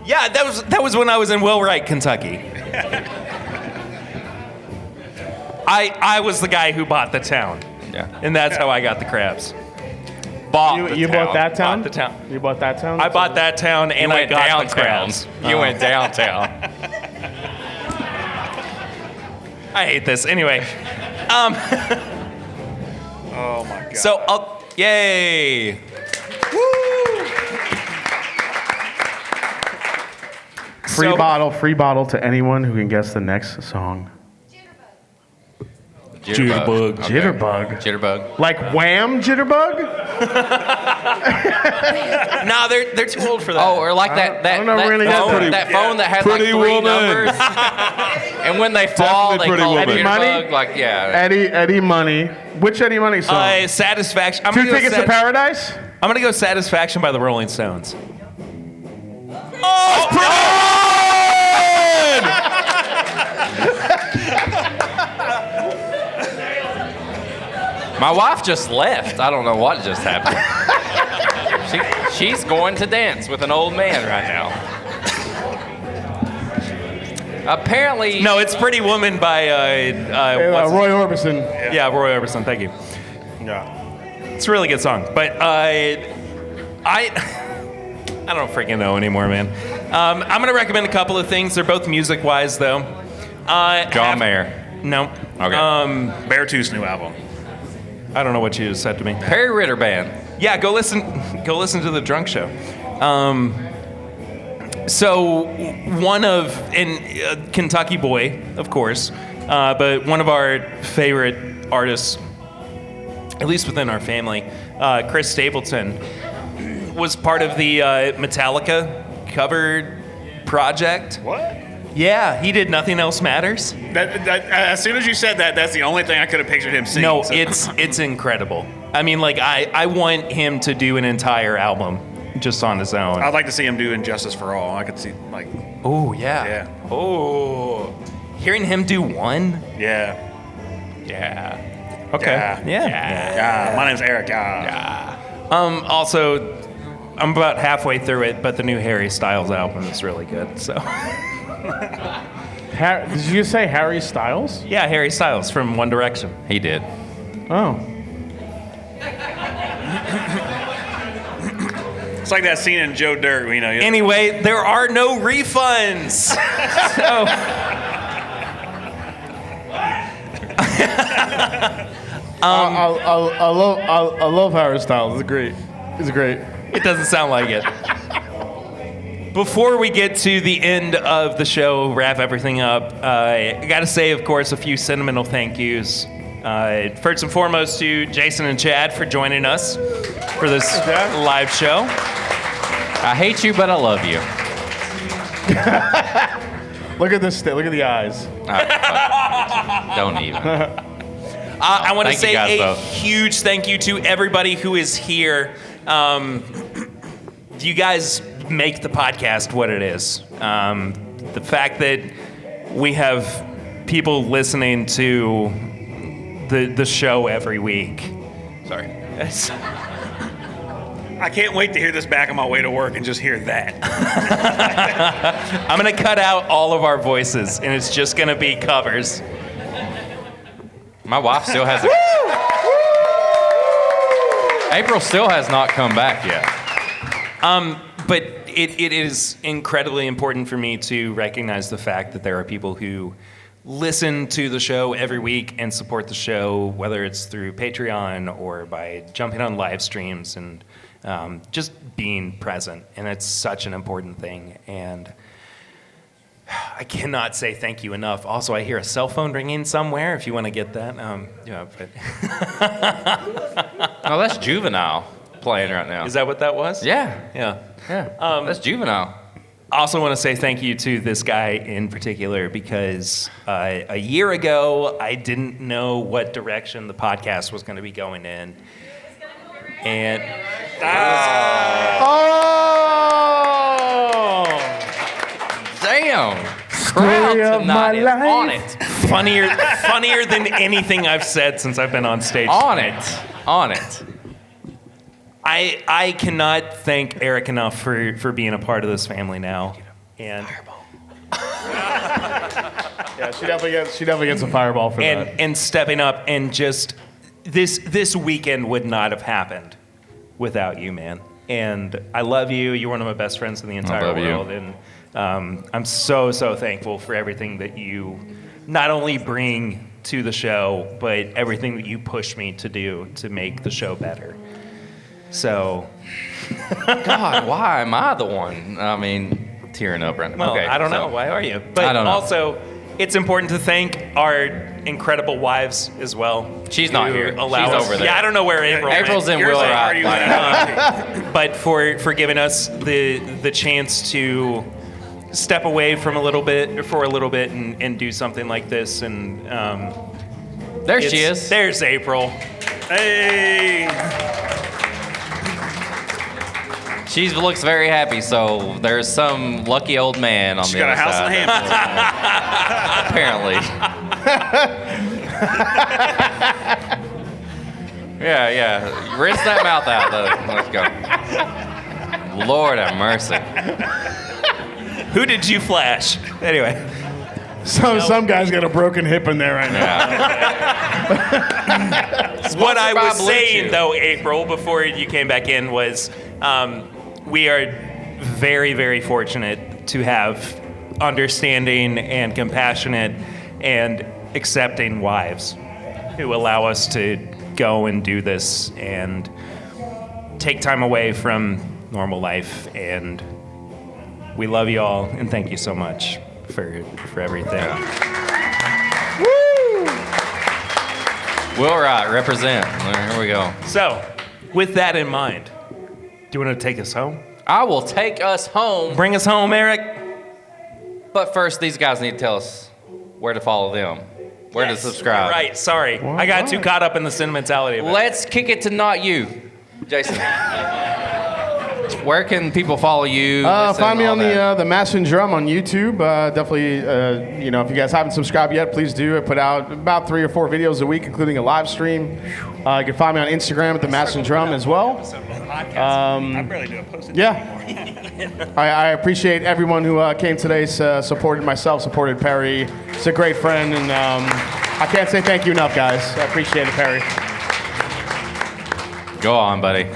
Yeah, that was when I was in Wellwright, Kentucky. I was the guy who bought the town. Yeah. And that's how I got the crabs. You bought that town? Bought the town. You bought that town? I bought that town and I went got downtown. the crabs. You went downtown. I hate this. Anyway. Oh my God. So, yay. Free bottle to anyone who can guess the next song. Jitterbug. Okay. Jitterbug. Jitterbug. Like Wham Jitterbug? No, they're too old for that. Oh, or like that don't know really that phone that had like Pretty 3 Woman. numbers. And when they fall, they Pretty call it Woman. Eddie Money? Jitterbug. Like, yeah. Eddie Money. Which Eddie Money song? Satisfaction. Two Tickets to Paradise? I'm gonna go Satisfaction by the Rolling Stones. My wife just left. I don't know what just happened. She's going to dance with an old man right now. Apparently. No, it's Pretty Woman by Roy Orbison. yeah, Roy Orbison. Thank you. Yeah. It's a really good song, but I don't freaking know anymore, man. I'm gonna recommend a couple of things. They're both music-wise, though. John Mayer. No. Okay. Beartooth's new album. I don't know what you just said to me. Perry Ritter Band. Yeah, go listen to the Drunk Show. So one of Kentucky boy, of course, but one of our favorite artists, at least within our family, Chris Stapleton, was part of the Metallica cover project. What? Yeah, he did Nothing Else Matters. As soon as you said that, that's the only thing I could have pictured him singing. No, so. it's incredible. I mean, like, I want him to do an entire album just on his own. I'd like to see him do Injustice for All. I could see, like... Oh, yeah. Yeah. Oh. Hearing him do one? Yeah. Yeah. Okay. Yeah. Yeah. My name's Eric. Yeah. Also, I'm about halfway through it, but the new Harry Styles album is really good, so... Did you say Harry Styles? Yeah, Harry Styles from One Direction. He did. Oh. It's like that scene in Joe Dirt, you know. Anyway, there are no refunds. So... I love Harry Styles. It's great. It's great. It doesn't sound like it. Before we get to the end of the show, wrap everything up, I got to say, of course, a few sentimental thank yous. First and foremost to Jason and Chad for joining us for this live show. I hate you, but I love you. Look at this. Look at the eyes. Don't even. I want to Thank you say guys a both. huge thank you to everybody who is here. You guys make the podcast what it is. The fact that we have people listening to the show every week. Sorry. I can't wait to hear this back on my way to work and just hear that. I'm going to cut out all of our voices, and it's just going to be covers. My wife still hasn't. April still has not come back yet. But it is incredibly important for me to recognize the fact that there are people who listen to the show every week and support the show, whether it's through Patreon or by jumping on live streams and just being present. And it's such an important thing. And I cannot say thank you enough. Also, I hear a cell phone ringing somewhere if you want to get that. Oh, that's Juvenile playing right now. Is that what that was? Yeah. Yeah. That's Juvenile. I also want to say thank you to this guy in particular because a year ago, I didn't know what direction the podcast was going to be going in. And Damn. Crowd tonight is on it. funnier than anything I've said since I've been on stage. On it. I cannot thank Eric enough for being a part of this family now. And Yeah, she definitely gets a fireball for that. And stepping up and just this weekend would not have happened without you, man. And I love you. You're one of my best friends in the entire world. And I'm so thankful for everything that you not only bring to the show, but everything that you push me to do to make the show better. So, God, why am I the one? I mean, tearing up right now. well, Okay, I don't so- know. Why are you? But I don't know. also, it's important to thank our incredible wives as well. She's not who here. allow She's us- over there. Yeah, I don't know where April went. April's in Yours Wheeler ain't Rock. already went. But for giving us the chance to step away from a little bit and do something like this. And There she is. There's April. Hey. She looks very happy, so there's some lucky old man on She's the got a other house side. in Apparently. Yeah. Rinse that mouth out, though. Let's go. Lord have mercy. Who did you flash? Anyway. Some guy's got a broken hip in there right now. Yeah. What I by was Blue saying, Chew. though, April, before you came back in, was we are very, very fortunate to have understanding and compassionate and accepting wives who allow us to go and do this and take time away from normal life. And we love you all, and thank you so much for everything. Will Wright, represent. Here we go. So, with that in mind, do you want to take us home? I will take us home. Bring us home, Eric. But first, these guys need to tell us where to follow them, where to subscribe. You're right, sorry. I got too caught up in the sentimentality of it. Let's kick it to not you, Jason. Where can people follow you? Find me on the Master and Drum on YouTube. Definitely, if you guys haven't subscribed yet, please do. I put out about 3 or 4 videos a week, including a live stream. You can find me on Instagram at the Master and Drum as well. I barely do a post. Yeah. I appreciate everyone who came today, supported myself, supported Perry. He's a great friend, and I can't say thank you enough, guys. I appreciate it, Perry. Go on, buddy.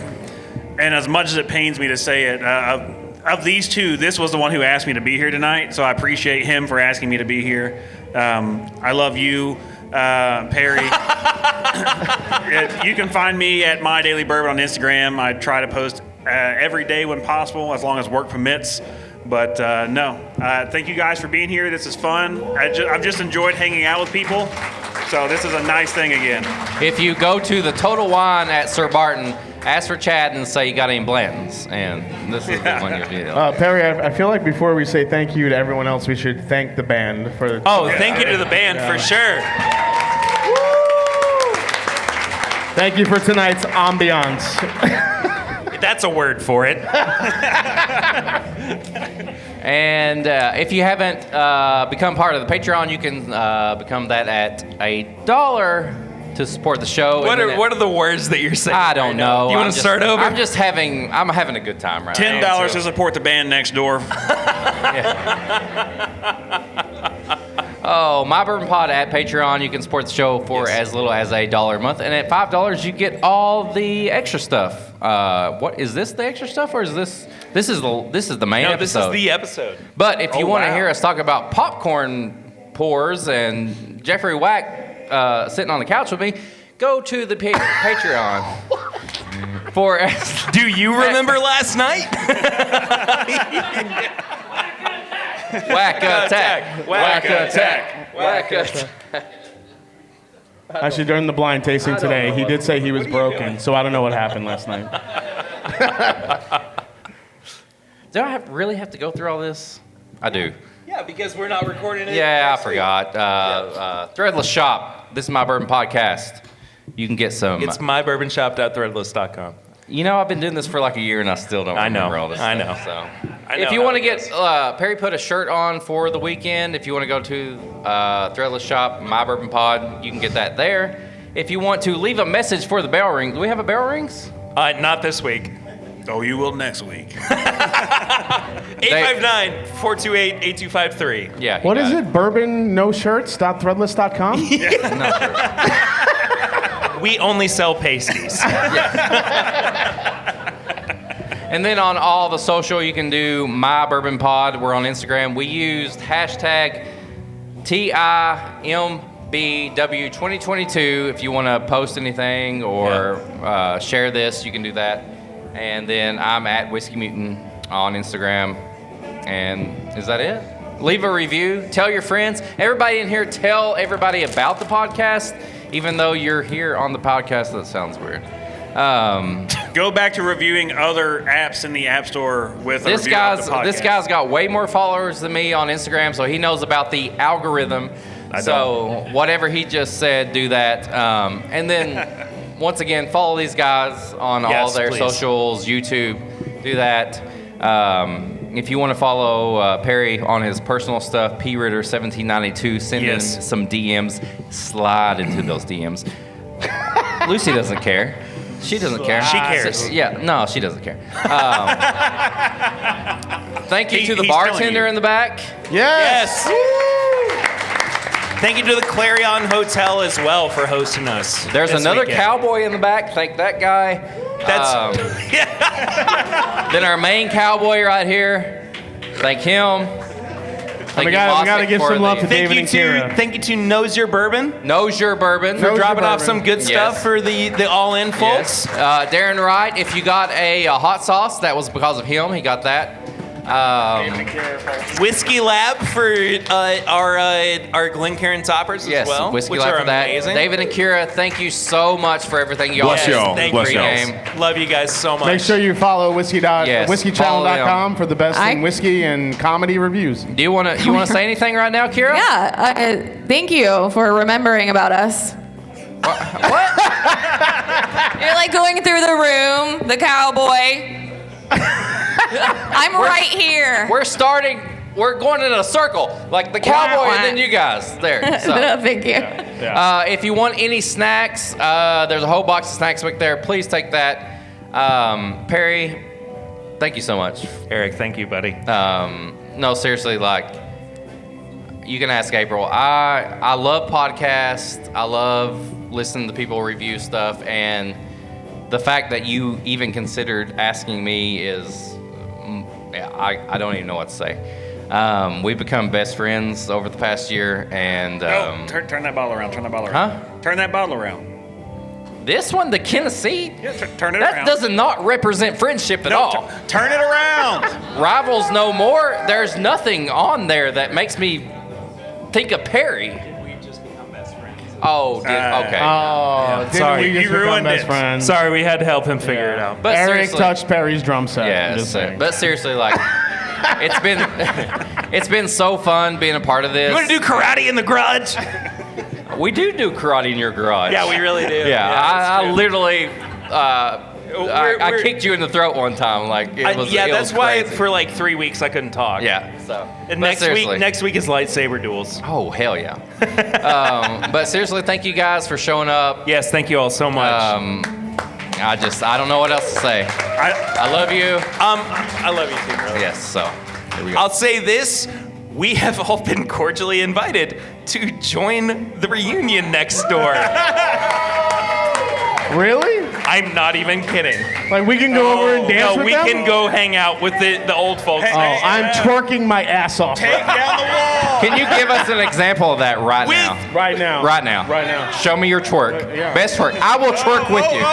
And as much as it pains me to say it, of these two, this was the one who asked me to be here tonight. So I appreciate him for asking me to be here. I love you, Perry. You can find me at MyDailyBourbon on Instagram. I try to post every day when possible, as long as work permits. But thank you guys for being here. This is fun. I've just enjoyed hanging out with people. So this is a nice thing again. If you go to the Total Wine at Sir Barton, ask for Chad and say you got any Blantons, and this is the one you'll be. Perry, I feel like before we say thank you to everyone else, we should thank the band for. Oh, thank you to the band for sure. Thank you for tonight's ambiance. That's a word for it. And if you haven't become part of the Patreon, you can become that at $1 to support the show. What are the words that you're saying? I don't know. You want to start over? I'm having a good time right now. $10 to support the band next door. Oh, My Bourbon Pod at Patreon. You can support the show for as little as $1 a month, and at $5 you get all the extra stuff. What is this? The extra stuff, or is this? This is the main episode. This is the episode. But if you want to hear us talk about popcorn pours and Jeffrey Wack sitting on the couch with me, go to the Patreon. Do you remember last night? Whack attack! Whack attack! Whack attack! Actually, during the blind tasting today, he did say he was broken, so I don't know what happened last night. Do I really have to go through all this? I do. Yeah, because we're not recording it. Yeah, I forgot. Threadless Shop. This is My Bourbon Podcast. You can get some. It's MyBourbonShop.threadless.com. You know, I've been doing this for like a year and I still don't remember all this stuff. I know. So. I know if you how want to it get, goes. Perry put a shirt on for the weekend. If you want to go to Threadless Shop, My Bourbon Pod, you can get that there. If you want to leave a message for the bell ring, do we have a bell rings? Not this week. Oh, you will next week. 859-428-8253. Yeah. What is it? Bourbon no shirts.threadless.com? We only sell pasties. And then on all the social, you can do My Bourbon Pod. We're on Instagram. We used hashtag TIMBW2022. If you want to post anything or share this, you can do that. And then I'm at Whiskey Mutant on Instagram. And is that it? Leave a review. Tell your friends. Everybody in here, tell everybody about the podcast. Even though you're here on the podcast, that sounds weird. Go back to reviewing other apps in the App Store with a review of the podcast. This guy's got way more followers than me on Instagram, so he knows about the algorithm. So whatever he just said, do that. And then, once again, follow these guys on all their socials, YouTube. Do that. If you want to follow Perry on his personal stuff, PRitter1792, send in some DMs. Slide into those DMs. Lucy doesn't care. She doesn't care. She cares. No, she doesn't care. Thank you to the bartender in the back. Yes. Thank you to the Clarion Hotel as well for hosting us. There's another cowboy in the back. Thank that guy. Then our main cowboy right here. Thank him. We gotta give some love to David and Kira. Thank you to Knows Your Bourbon. Knows Your Bourbon. For dropping off some good stuff for the all-in folks. Yes. Darren Wright, if you got a hot sauce, that was because of him. He got that. Whiskey Lab for our Glencairn toppers as well. Whiskey Lab for that. Amazing. David and Kira, thank you so much for everything y'all Bless y'all. Bless y'all. Love you guys so much. Make sure you follow WhiskeyChannel.com for the best in whiskey and comedy reviews. Do you want to say anything right now, Kira? Yeah. Thank you for remembering about us. What? You're like going through the room, the cowboy. I'm right here. We're going in a circle, like the cowboy and then you guys. There. So. Thank you. If you want any snacks, there's a whole box of snacks back there. Please take that. Perry, thank you so much. Eric, thank you, buddy. No, seriously, you can ask April. I love podcasts. I love listening to people review stuff, and the fact that you even considered asking me is, I don't even know what to say. We've become best friends over the past year, and turn that bottle around. Turn that bottle around. This one, the Tennessee. Yeah, turn it that around. That does not represent friendship at all. Turn it around. Rivals no more. There's nothing on there that makes me think of Perry. We've just become best friends. Oh, okay. Sorry, you ruined it. Friends? Sorry, we had to help him figure it out. But Eric touched Perry's drum set. Yeah, but seriously, it's been so fun being a part of this. You want to do karate in the garage? We do karate in your garage. Yeah, we really do. Yeah, I literally, I kicked you in the throat one time. That's why for 3 weeks I couldn't talk. Yeah. So. And next week is lightsaber duels. Oh hell yeah. But seriously, thank you guys for showing up. Yes, thank you all so much. I don't know what else to say. I love you. I love you too, brother. Yes. So here we go. I'll say this. We have all been cordially invited to join the reunion next door. Really? I'm not even kidding. We can go over and dance with them? No, we can go hang out with the old folks. I'm twerking my ass off. Take down the wall. Can you give us an example of that right now? Right now. Right now. Right now. Show me your twerk. Best twerk. I will twerk with you.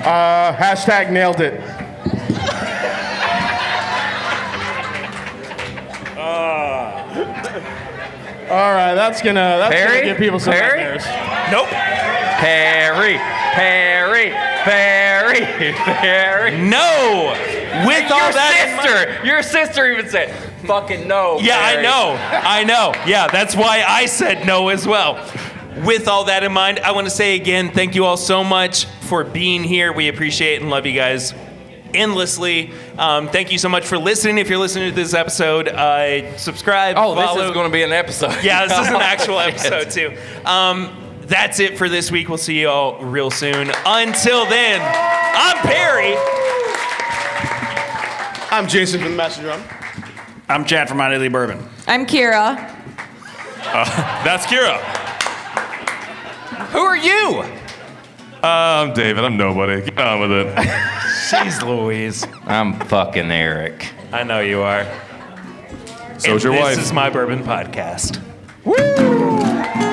Hashtag nailed it. All right, that's gonna give people some nightmares. Nope. Perry. No. With all that, your sister even said, "Fucking no." Yeah, Perry. I know. Yeah, that's why I said no as well. With all that in mind, I want to say again, thank you all so much for being here. We appreciate and love you guys endlessly. Thank you so much for listening. If you're listening to this episode, subscribe. Oh, follow. this is going to be an episode. Yeah, this is an actual episode too. That's it for this week. We'll see you all real soon. Until then, I'm Perry. I'm Jason from the Master Drum. I'm Chad from MyDailyBourbon. I'm Kira. That's Kira. Who are you? I'm David. I'm nobody. Get on with it. Jeez Louise. I'm fucking Eric. I know you are. So's your wife. This is My Bourbon Podcast. Woo!